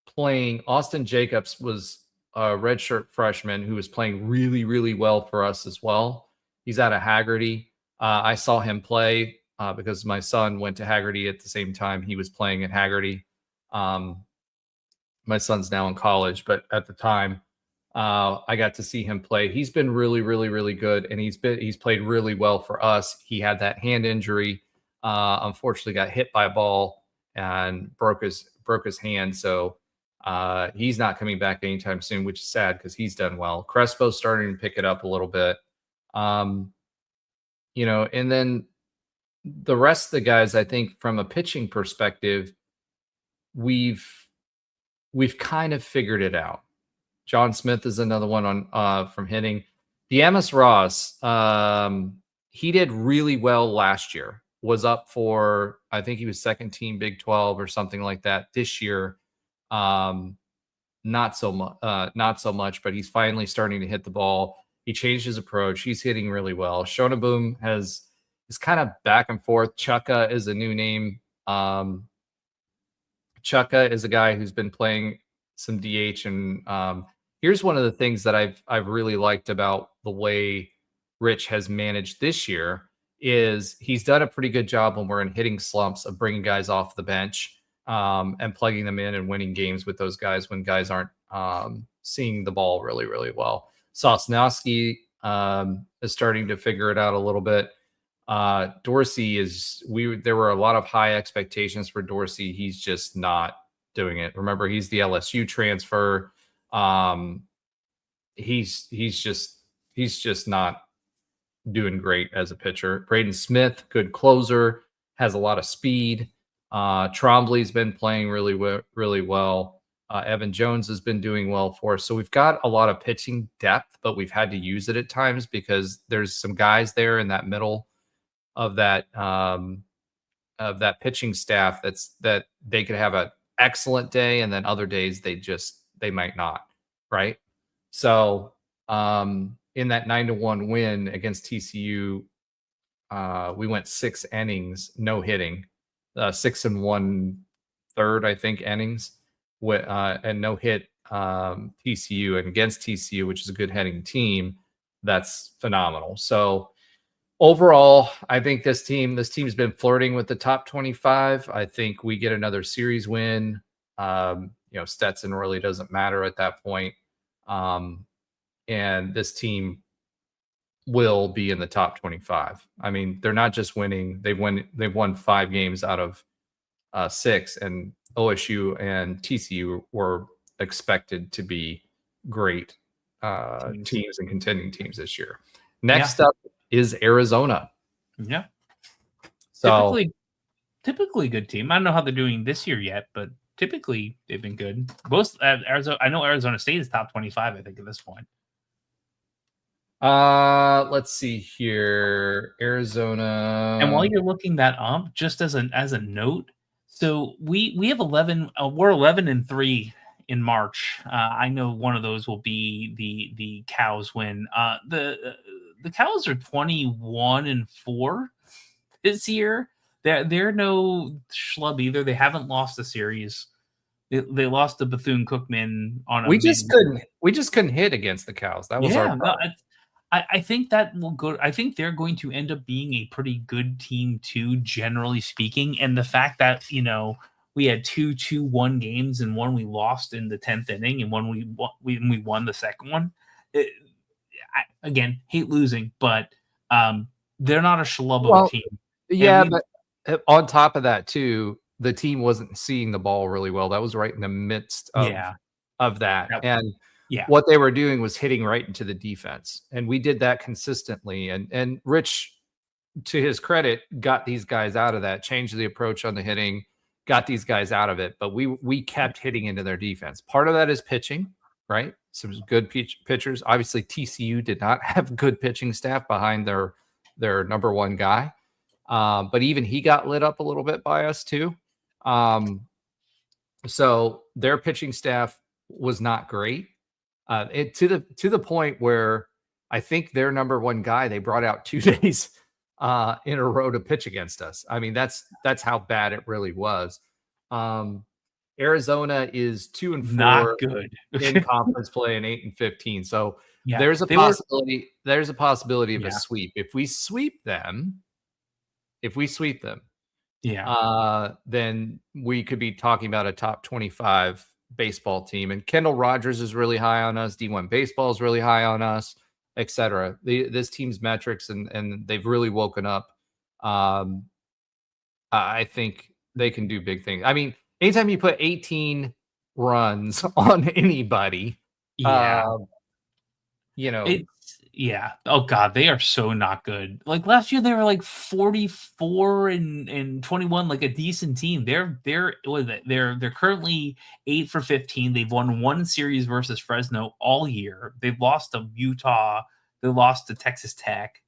playing. Austin Jacobs was a redshirt freshman who was playing really, really well for us as well. He's out of Haggerty. I saw him play because my son went to Haggerty at the same time he was playing at Haggerty. My son's now in college, but at the time, I got to see him play. He's been really, really, really good, and he's played really well for us. He had that hand injury, unfortunately, got hit by a ball and broke his hand. So he's not coming back anytime soon, which is sad because he's done well. Crespo's starting to pick it up a little bit, and then the rest of the guys, I think, from a pitching perspective, we've kind of figured it out. John Smith is another one on from hitting. Deamis Ross, he did really well last year. Was up for, I think he was second team Big 12 or something like that. This year, not so much, but he's finally starting to hit the ball. He changed his approach. He's hitting really well. Shonaboom is kind of back and forth. Chukka is a new name. Chukka is a guy who's been playing some DH, and here's one of the things that I've really liked about the way Rich has managed this year is he's done a pretty good job when we're in hitting slumps of bringing guys off the bench and plugging them in and winning games with those guys when guys aren't seeing the ball really, really well. Sosnowski is starting to figure it out a little bit. Dorsey there were a lot of high expectations for Dorsey. He's just not doing it. Remember, he's the LSU transfer. He's just not doing great as a pitcher. Braden Smith, good closer, has a lot of speed. Trombley's been playing really well. Evan Jones has been doing well for us. So we've got a lot of pitching depth, but we've had to use it at times because there's some guys there in that middle of that pitching staff that they could have an excellent day, and then other days they might not, right? So in that 9-1 win against TCU, we went 6 innings, no hitting, 6 1/3, I think, innings, and no hit TCU, and against TCU, which is a good hitting team, that's phenomenal. So overall, I think this team's been flirting with the top 25. I think we get another series win. Stetson really doesn't matter at that point. And this team will be in the top 25. I mean, they're not just winning. They've won 5 games out of 6, and OSU and TCU were expected to be great teams and contending teams this year. Next up is Arizona. Yeah. So typically good team. I don't know how they're doing this year yet, but typically they've been good. Most Arizona, I know Arizona State is top 25, I think, at this point. Let's see here. Arizona. And while you're looking that up, just as a note, So we have 11. We're 11-3 in March. I know one of those will be the Cows win. The Cows are 21-4 this year. They're no schlub either. They haven't lost a series. They lost to Bethune Cookman on a We just couldn't hit against the Cows. That was our yeah. No, problem. I think that will go. I think they're going to end up being a pretty good team too, generally speaking. And the fact that we had 2-2-1 games, and one we lost in the 10th inning, and one we won the second one. Again, hate losing, but they're not a schlub of a team. Yeah, but on top of that too, the team wasn't seeing the ball really well. That was right in the midst of that. And what they were doing was hitting right into the defense. And we did that consistently. And Rich, to his credit, got these guys out of that, changed the approach on the hitting, got these guys out of it. But we kept hitting into their defense. Part of that is pitching, right? Some good pitchers. Obviously, TCU did not have good pitching staff behind their number one guy. But even he got lit up a little bit by us too. So their pitching staff was not great. To the point where I think their number one guy, they brought out 2 days in a row to pitch against us. I mean, that's how bad it really was. Arizona is 2-4, not good in conference play, and 8-15. So there's a possibility. There's a possibility of a sweep if we sweep them. Then we could be talking about a top 25 baseball team. And Kendall Rogers is really high on us. D1 Baseball is really high on us, etc. This team's metrics, and they've really woken up. I think they can do big things. I mean, anytime you put 18 runs on anybody, oh god, they are so not good. Like last year they were like 44 and 21, like a decent team. They're currently 8 for 15. They've won one series versus Fresno all year. They've lost to Utah. They lost to Texas Tech.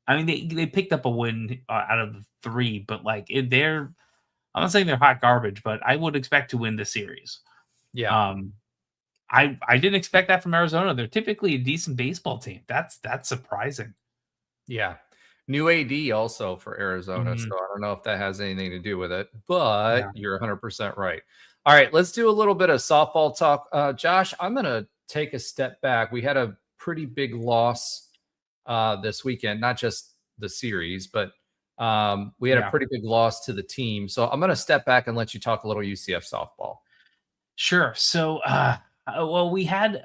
I mean, they picked up a win out of the 3, but like I'm not saying they're hot garbage, but I would expect to win the series. I didn't expect that from Arizona. They're typically a decent baseball team. That's surprising. Yeah. New AD also for Arizona. So I don't know if that has anything to do with it, but you're 100% right. All right, let's do a little bit of softball talk. Josh, I'm going to take a step back. We had a pretty big loss this weekend, not just the series, but we had a pretty big loss to the team. So I'm going to step back and let you talk a little UCF softball. Sure. So, well, we had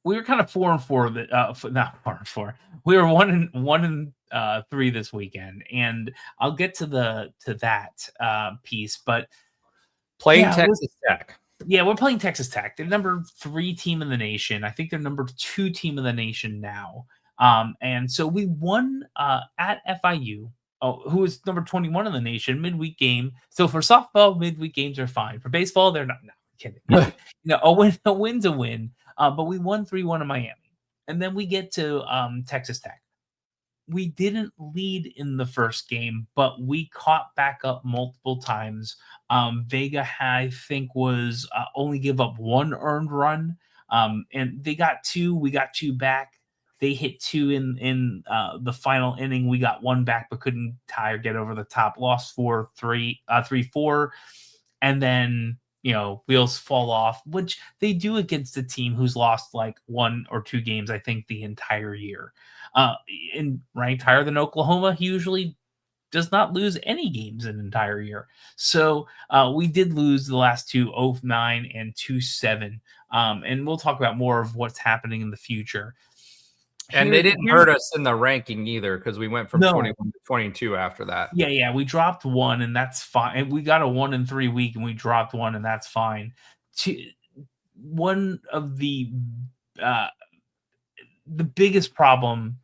we were kind of 4-4. Not 4-4. We were 1-3 this weekend, and I'll get to that piece. But playing Texas Tech. Yeah, we're playing Texas Tech. They're number 3 team in the nation. I think they're number 2 team in the nation now. And so we won at FIU, who is number 21 in the nation, midweek game. So for softball, midweek games are fine. For baseball, they're not. No, kidding. A win's a win. But we won 3-1 in Miami. And then we get to Texas Tech. We didn't lead in the first game, but we caught back up multiple times. Vega, I think, was only give up 1 earned run. And they got 2. We got 2 back. They hit 2 in the final inning. We got 1 back, but couldn't tie or get over the top. Lost 3-4. And then, wheels fall off, which they do against a team who's lost like 1 or 2 games, I think, the entire year. And ranked higher than Oklahoma, he usually does not lose any games an entire year. So we did lose the last 2, 0-9 and 2-7. And we'll talk about more of what's happening in the future. And they didn't hurt us in the ranking either, because we went from 21 to 22 after that. Yeah, we dropped 1, and that's fine. And we got a 1-3 week, and we dropped 1, and that's fine. One of the biggest problem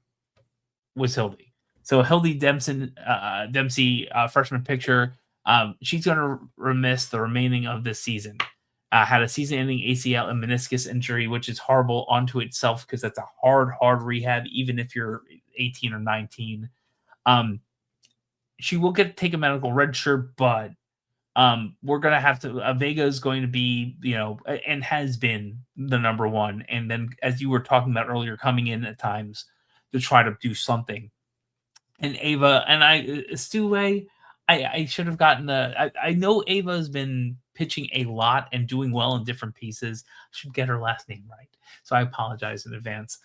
was Hildy. So Hildy Dempsey, freshman pitcher, she's going to miss the remaining of this season. Had a season-ending ACL and meniscus injury, which is horrible onto itself because that's a hard rehab, even if you're 18 or 19. She will take a medical red shirt, but we're gonna have to. Vega is going to be, and has been the number one. And then, as you were talking about earlier, coming in at times to try to do something. And Ava and Stuway, I should have gotten the. I know Ava has been pitching a lot and doing well in different pieces. I should get her last name right, so I apologize in advance.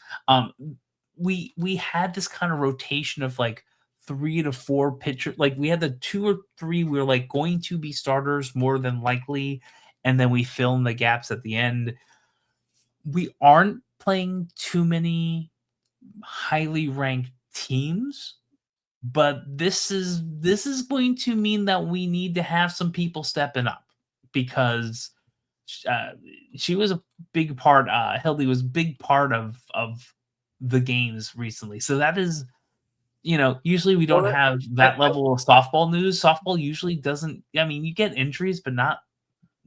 We had this kind of rotation of like 3 to 4 pitchers. Like we had the 2 or 3 we were like going to be starters more than likely, and then we fill in the gaps at the end. We aren't playing too many highly ranked teams, but this is going to mean that we need to have some people stepping up, because she was a big part. Hildy was a big part of the games recently. So that is, usually we don't have that level of softball news. Softball usually doesn't. I mean, you get injuries, but not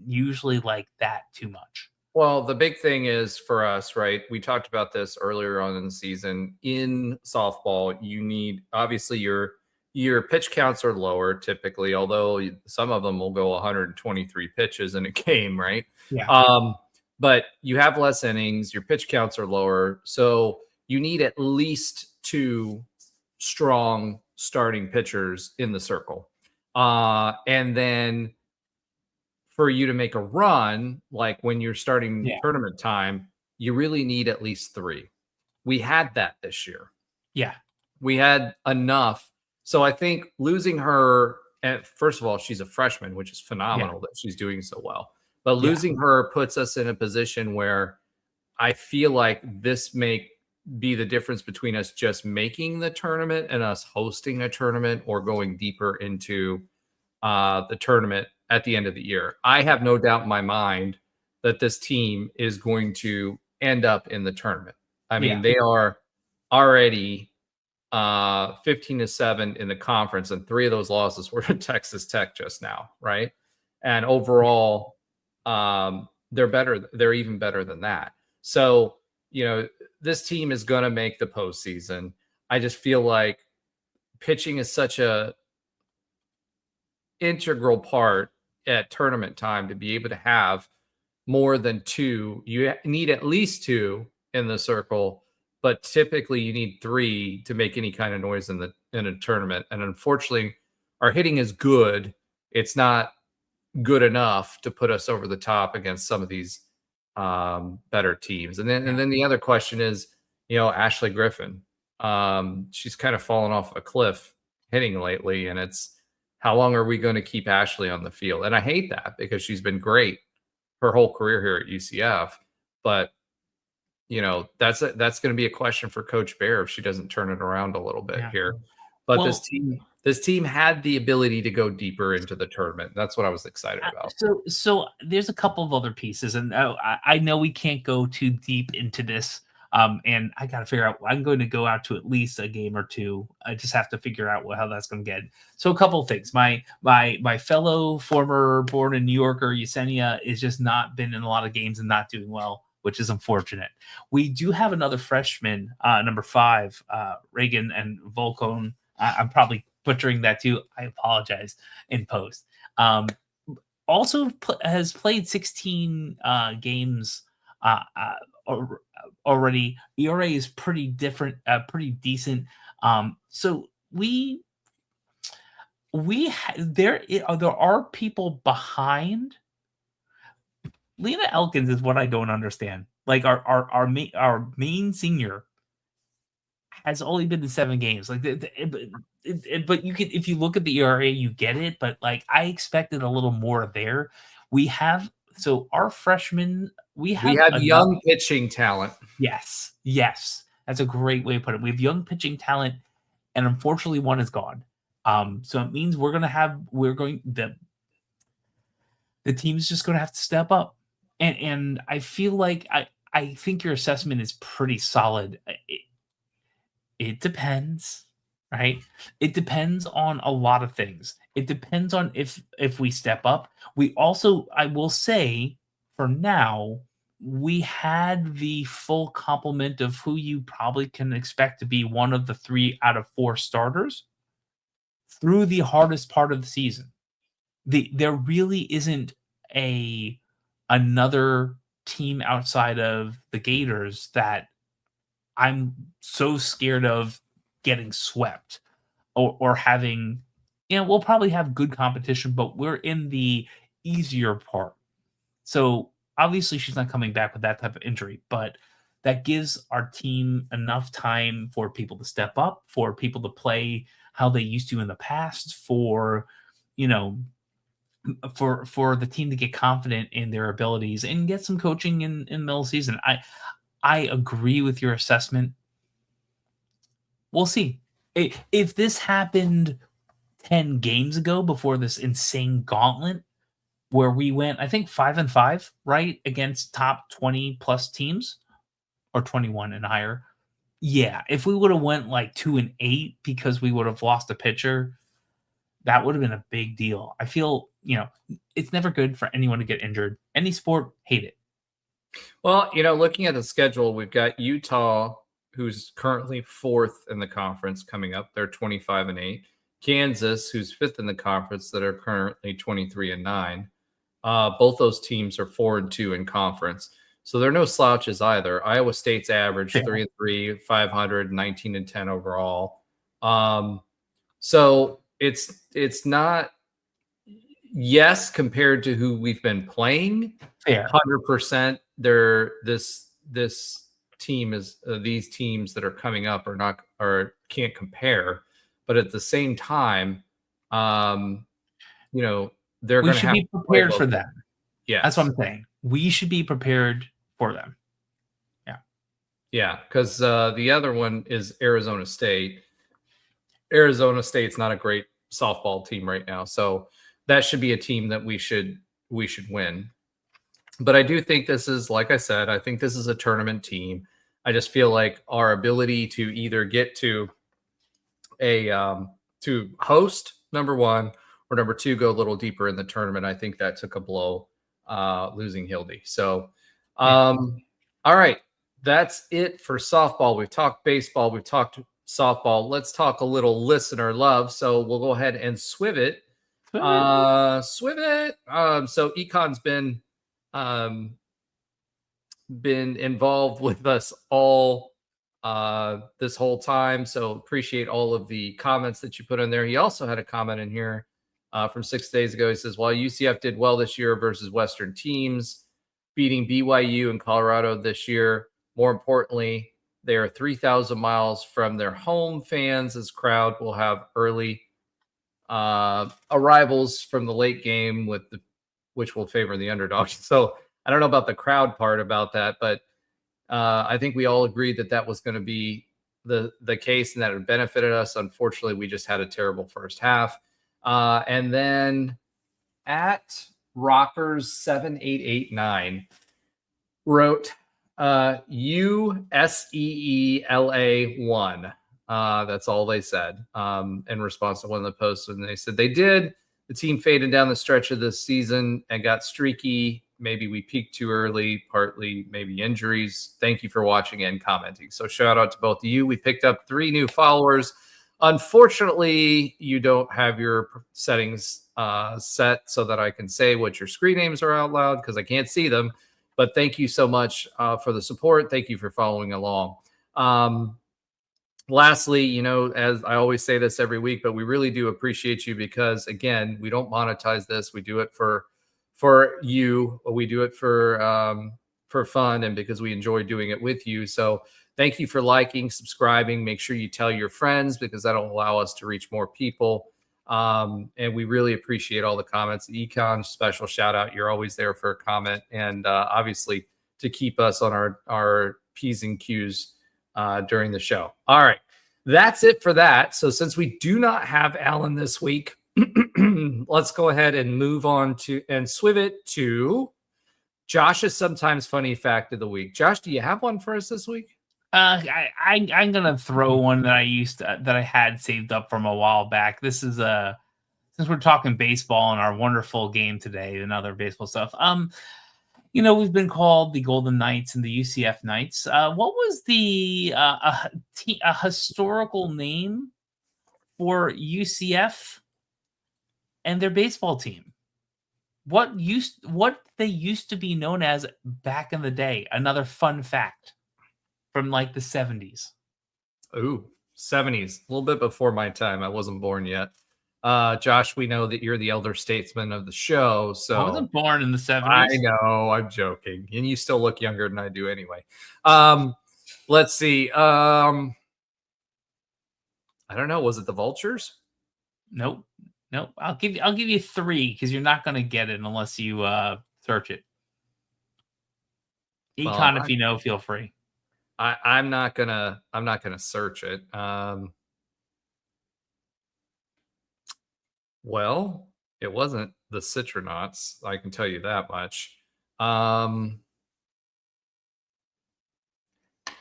usually like that too much. Well, the big thing is for us, right? We talked about this earlier on in the season. In softball, you need, obviously your pitch counts are lower typically, although some of them will go 123 pitches in a game, right? Yeah. But you have less innings, your pitch counts are lower, so you need at least 2 strong starting pitchers in the circle. And then for you to make a run, like when you're starting tournament time, you really need at least 3. We had that this year. Yeah. We had enough. So I think losing her, first of all, she's a freshman, which is phenomenal that she's doing so well. But losing her puts us in a position where I feel like this may be the difference between us just making the tournament and us hosting a tournament or going deeper into the tournament at the end of the year. I have no doubt in my mind that this team is going to end up in the tournament. I mean, they are already 15-7 in the conference, and 3 of those losses were to Texas Tech just now, right? And overall, they're better. They're even better than that. So, this team is going to make the postseason. I just feel like pitching is such a integral part at tournament time to be able to have more than 2. You need at least 2 in the circle, but typically you need 3 to make any kind of noise in a tournament. And unfortunately, our hitting is good. It's not good enough to put us over the top against some of these better teams. And then the other question is, Ashley Griffin. She's kind of fallen off a cliff hitting lately, and it's, how long are we going to keep Ashley on the field? And I hate that because she's been great her whole career here at UCF. But, that's going to be a question for Coach Bear if she doesn't turn it around a little bit here. But this team had the ability to go deeper into the tournament. That's what I was excited about. So there's a couple of other pieces, and I know we can't go too deep into this. And I got to figure out, I'm going to go out to at least a game or 2. I just have to figure out how that's going to get. So a couple of things. My fellow former born in New Yorker, Yesenia, is just not been in a lot of games and not doing well, which is unfortunate. We do have another freshman, number 5, Reagan and Volcone. I'm probably butchering that too. I apologize in post. Also has played 16 games already. ERA is pretty different, pretty decent. So there are people behind. Lena Elkins is what I don't understand. Like our main senior has only been in 7 games. Like, but you can, if you look at the ERA, you get it. But like, I expected a little more there. Our freshmen, we have young pitching talent. Yes, that's a great way to put it. We have young pitching talent, and unfortunately, one is gone. So it means the team's just going to have to step up. And I feel like I think your assessment is pretty solid. It depends, right? It depends on a lot of things. It depends on if we step up. We also, I will say, for now, we had the full complement of who you probably can expect to be one of the 3 out of 4 starters through the hardest part of the season. there really isn't another team outside of the Gators that I'm so scared of getting swept or having, we'll probably have good competition, but we're in the easier part. So obviously she's not coming back with that type of injury, but that gives our team enough time for people to step up, for people to play how they used to in the past, for, you know, for the team to get confident in their abilities and get some coaching in middle season. I agree with your assessment. We'll see. If this happened 10 games ago before this insane gauntlet where we went, I think 5-5, right? Against top 20 plus teams or 21 and higher. Yeah. If we would have went like 2-8 because we would have lost a pitcher, that would have been a big deal. I feel, it's never good for anyone to get injured. Any sport, hate it. Well, looking at the schedule, we've got Utah, who's currently 4th in the conference, coming up. They're 25-8. Kansas, who's 5th in the conference, that are currently 23-9. Both those teams are 4-2 in conference, so they're no slouches either. Iowa State's average 3-3, 500, 19-10 overall. So it's not, yes, compared to who we've been playing, 100%. This team is these teams that are coming up can't compare, but at the same time, they're going to have be prepared for them. Yeah, that's what I'm saying. We should be prepared for them. Yeah, because the other one is Arizona State. Arizona State's not a great softball team right now, so that should be a team that we should win. But I do think this is, like I said, I think this is a tournament team. I just feel like our ability to either get to to host, number one, or number two, go a little deeper in the tournament. I think that took a blow losing Hildy. So, all right, that's it for softball. We've talked baseball. We've talked softball. Let's talk a little listener love. So we'll go ahead and swiv it. So Econ's been involved with us all this whole time, so appreciate all of the comments that you put in there. He also had a comment in here from 6 days ago. He says, while UCF did well this year versus Western teams, beating BYU and Colorado this year, more importantly, they are 3,000 miles from their home fans. This crowd will have early arrivals from the late game which will favor the underdog. So I don't know about the crowd part about that, but I think we all agreed that was going to be the case and that it benefited us. Unfortunately, we just had a terrible first half. And then at Rockers7889 wrote USEELA1. That's all they said in response to one of the posts. And they said the team faded down the stretch of this season and got streaky. Maybe we peaked too early, partly maybe injuries. Thank you for watching and commenting. So shout out to both of you. We picked up 3 new followers. Unfortunately, you don't have your settings set so that I can say what your screen names are out loud because I can't see them. But thank you so much for the support. Thank you for following along. Lastly, as I always say this every week, but we really do appreciate you because, again, we don't monetize this. We do it for you. We do it for fun and because we enjoy doing it with you. So thank you for liking, subscribing. Make sure you tell your friends because that'll allow us to reach more people. And we really appreciate all the comments. Econ, special shout out. You're always there for a comment and obviously to keep us on our P's and Q's during the show. All right, that's it for that. So since we do not have Alan this week, let's go ahead and move on to and swiv it to Josh's sometimes funny fact of the week. Josh, do you have one for us this week? I'm gonna throw one that I had saved up from a while back. This is since we're talking baseball and our wonderful game today and other baseball stuff. We've been called the Golden Knights and the UCF Knights. What was the a historical name for UCF and their baseball team? what they used to be known as back in the day. Another fun fact from like the 70s. Ooh, 70s, a little bit before my time. I wasn't born yet. Josh, we know that you're the elder statesman of the show, so I wasn't born in the 70s. I know, I'm joking, and you still look younger than I do anyway. Let's see. I don't know. Was it the Vultures? Nope. I'll give you 3 because you're not going to get it unless you search it. Econ, if you know, feel free. I'm not gonna search it. Well, it wasn't the Citronauts. I can tell you that much.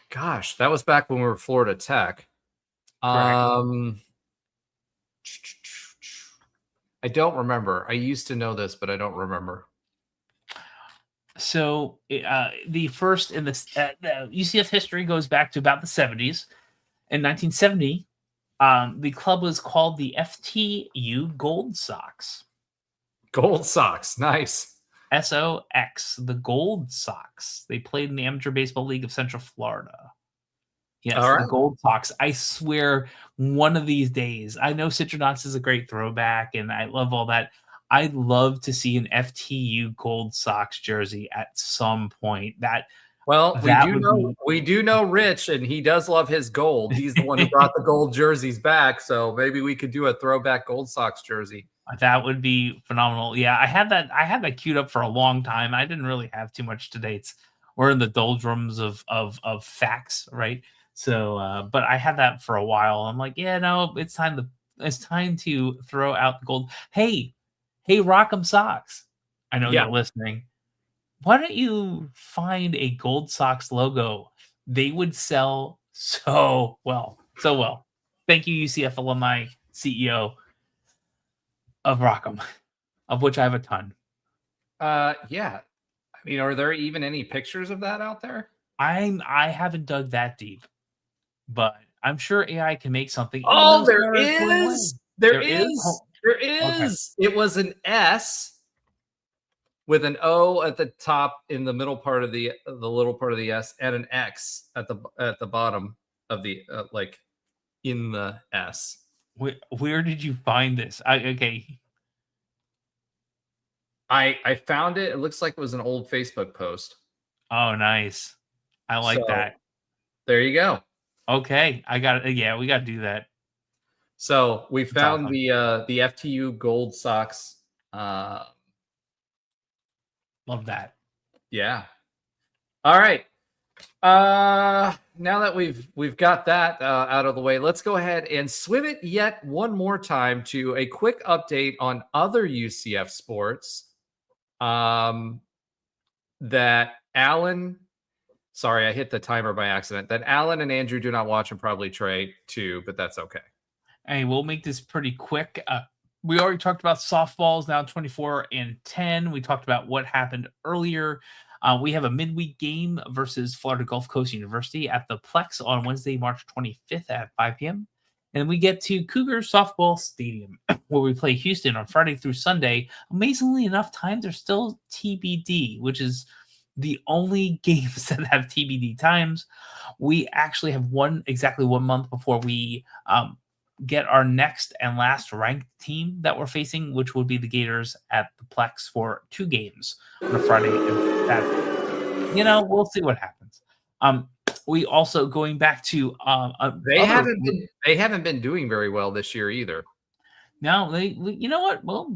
Gosh, that was back when we were Florida Tech. I don't remember. I used to know this, but I don't remember. So the first in the UCF history goes back to about the 70s. In 1970, the club was called the FTU Gold Sox. Gold Sox, nice. SOX, the Gold Sox. They played in the Amateur Baseball League of Central Florida. Yes, All right. The Gold Sox. I swear, one of these days, I know Citronauts is a great throwback, and I love all that. I'd love to see an FTU Gold Sox jersey at some point. We do know Rich, and he does love his gold. He's the one who brought the gold jerseys back, so maybe we could do a throwback Gold Sox jersey. That would be phenomenal. Yeah, I had that queued up for a long time. I didn't really have too much to dates. We're in the doldrums of facts, right? So, but I had that for a while. I'm like, yeah, no, it's time to throw out the gold. Hey, Rock'em Sox. I know you're listening. Why don't you find a Gold Sox logo? They would sell so well. Thank you, UCF alumni CEO of Rock'em, of which I have a ton. Yeah. I mean, are there even any pictures of that out there? I haven't dug that deep, but I'm sure AI can make something. Oh, there is. There is. Okay. It was an S with an O at the top in the middle part of the little part of the S, and an X at the bottom of the like in the S. Where did you find this? I found it. It looks like it was an old Facebook post. Oh, nice. I like that. There you go. Okay, I got it. Yeah, we got to do that. So we found the FTU Gold Sox. Love that. Yeah. All right. Now that we've got that out of the way, let's go ahead and swim it yet one more time to a quick update on other UCF sports. That Alan, sorry, I hit the timer by accident. That Alan and Andrew do not watch, and probably Trey too, but that's okay. Hey, we'll make this pretty quick. We already talked about softballs, now 24-10. We talked about what happened earlier. We have a midweek game versus Florida Gulf Coast University at the Plex on Wednesday, March 25th at 5 p.m. And we get to Cougar Softball Stadium, where we play Houston on Friday through Sunday. Amazingly enough, times are still TBD, which is the only games that have TBD times. We actually have exactly 1 month before we get our next and last ranked team that we're facing, which would be the Gators at the Plex for 2 games on a Friday and Saturday. We'll see what happens. We also going back to they haven't been doing very well this year either. No, you know what? Well,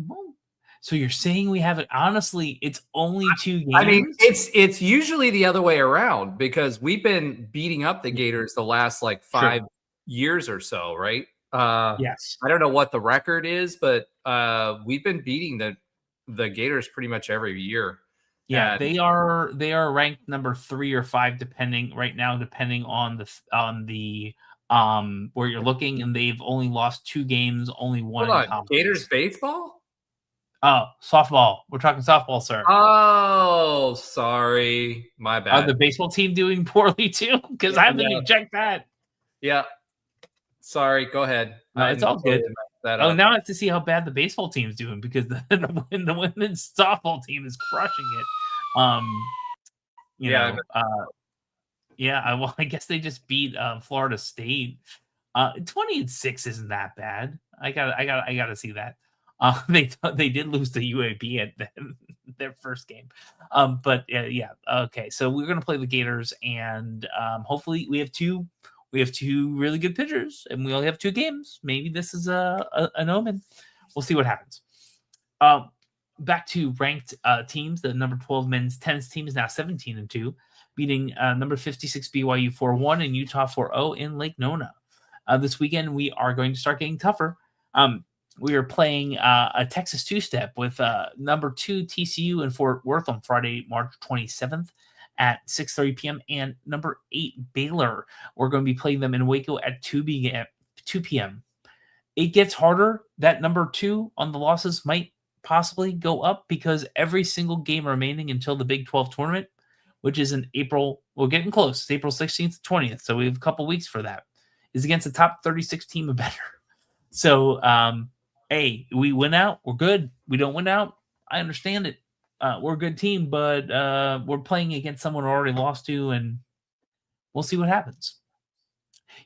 so you're saying we haven't? Honestly, it's only 2 games. I mean, it's usually the other way around, because we've been beating up the Gators the last like 5 years or so, right? Yes. I don't know what the record is, but we've been beating the Gators pretty much every year. Yeah, they are ranked number 3 or 5 depending on the where you're looking, and they've only lost 2 games, only 1 in conference. Gators baseball? Oh, softball. We're talking softball, sir. Oh, sorry. My bad. Are the baseball team doing poorly too? Because I haven't even checked that. Yeah. Sorry, go ahead. No, it's all good. That Oh, now I have to see how bad the baseball team's doing because the women's softball team is crushing it. Yeah, Well, I guess they just beat Florida State. 20-6 isn't that bad. I gotta see that. They did lose to UAB at their first game. Yeah. Okay. So we're gonna play the Gators, and hopefully we have two really good pitchers, and we only have 2 games. Maybe this is an omen. We'll see what happens. Back to ranked teams. The number 12 men's tennis team is now 17-2, beating number 56 BYU 4-1 and Utah 4-0 in Lake Nona. This weekend, we are going to start getting tougher. We are playing a Texas two-step with number 2 TCU in Fort Worth on Friday, March 27th at 6:30 p.m. and number 8 Baylor. We're going to be playing them in Waco at 2 p.m. It gets harder. That number 2 on the losses might possibly go up because every single game remaining until the Big 12 tournament, which is in April, we're getting close. It's April 16th to 20th, so we have a couple weeks for that, is against the top 36 team or better. So, hey, we win out, we're good. We don't win out, I understand it. We're a good team, but we're playing against someone we're already lost to, and we'll see what happens.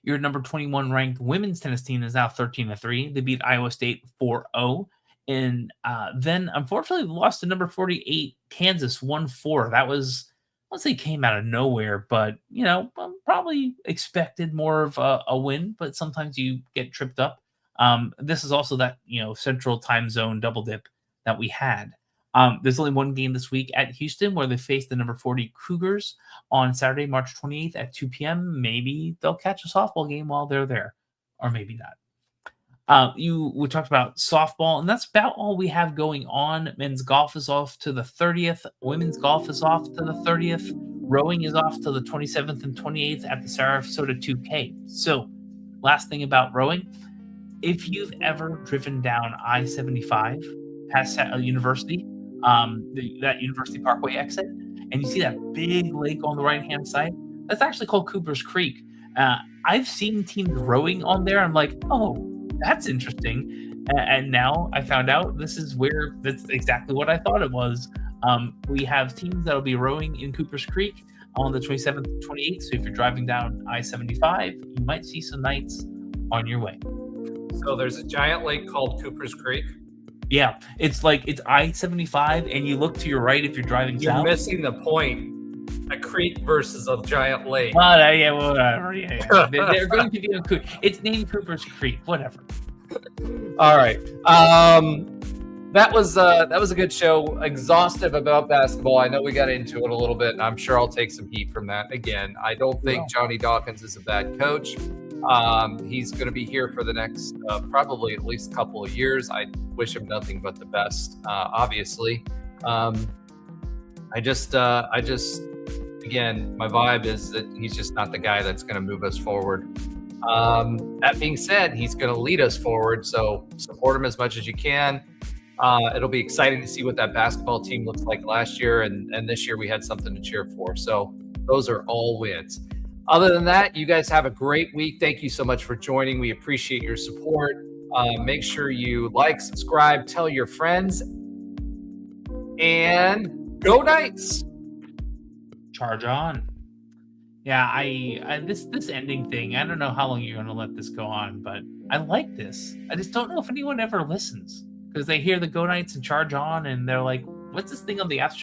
Your number 21 ranked women's tennis team is now 13-3. They beat Iowa State 4-0. And then, unfortunately, lost to number 48 Kansas 1-4. That was, I won't say came out of nowhere, but, probably expected more of a win, but sometimes you get tripped up. This is also that, central time zone double dip that we had. There's only one game this week at Houston where they face the number 40 Cougars on Saturday, March 28th at 2 p.m. Maybe they'll catch a softball game while they're there, or maybe not. We talked about softball, and that's about all we have going on. Men's golf is off to the 30th. Women's golf is off to the 30th. Rowing is off to the 27th and 28th at the Sarasota 2K. So, last thing about rowing, if you've ever driven down I-75 past University, that University Parkway exit, and you see that big lake on the right-hand side, that's actually called Cooper's Creek. I've seen teams rowing on there. I'm like, oh, that's interesting. And now I found out that's exactly what I thought it was. We have teams that'll be rowing in Cooper's Creek on the 27th and 28th. So if you're driving down I-75, you might see some nights on your way. So there's a giant lake called Cooper's Creek. Yeah, it's I-75, and you look to your right if you're driving You're south. missing the point. A creek versus a giant lake. Well, yeah, whatever. Yeah. They're going to be a creek. It's named Cooper's Creek. Whatever. All right. That was a good show. Exhaustive about basketball. I know we got into it a little bit, and I'm sure I'll take some heat from that. Again, I don't think Johnny Dawkins is a bad coach. He's going to be here for the next probably at least a couple of years. I wish him nothing but the best. Obviously, again, my vibe is that he's just not the guy that's going to move us forward. That being said, he's going to lead us forward, so support him as much as you can. It'll be exciting to see what that basketball team looks like last year, and this year we had something to cheer for. So those are all wins. Other than that, you guys have a great week. Thank you so much for joining. We appreciate your support. Make sure you like, subscribe, tell your friends, and go Knights! Charge on. Yeah, I this ending thing, I don't know how long you're going to let this go on, but I like this. I just don't know if anyone ever listens because they hear the Go Knights and Charge On, and they're like, what's this thing on the after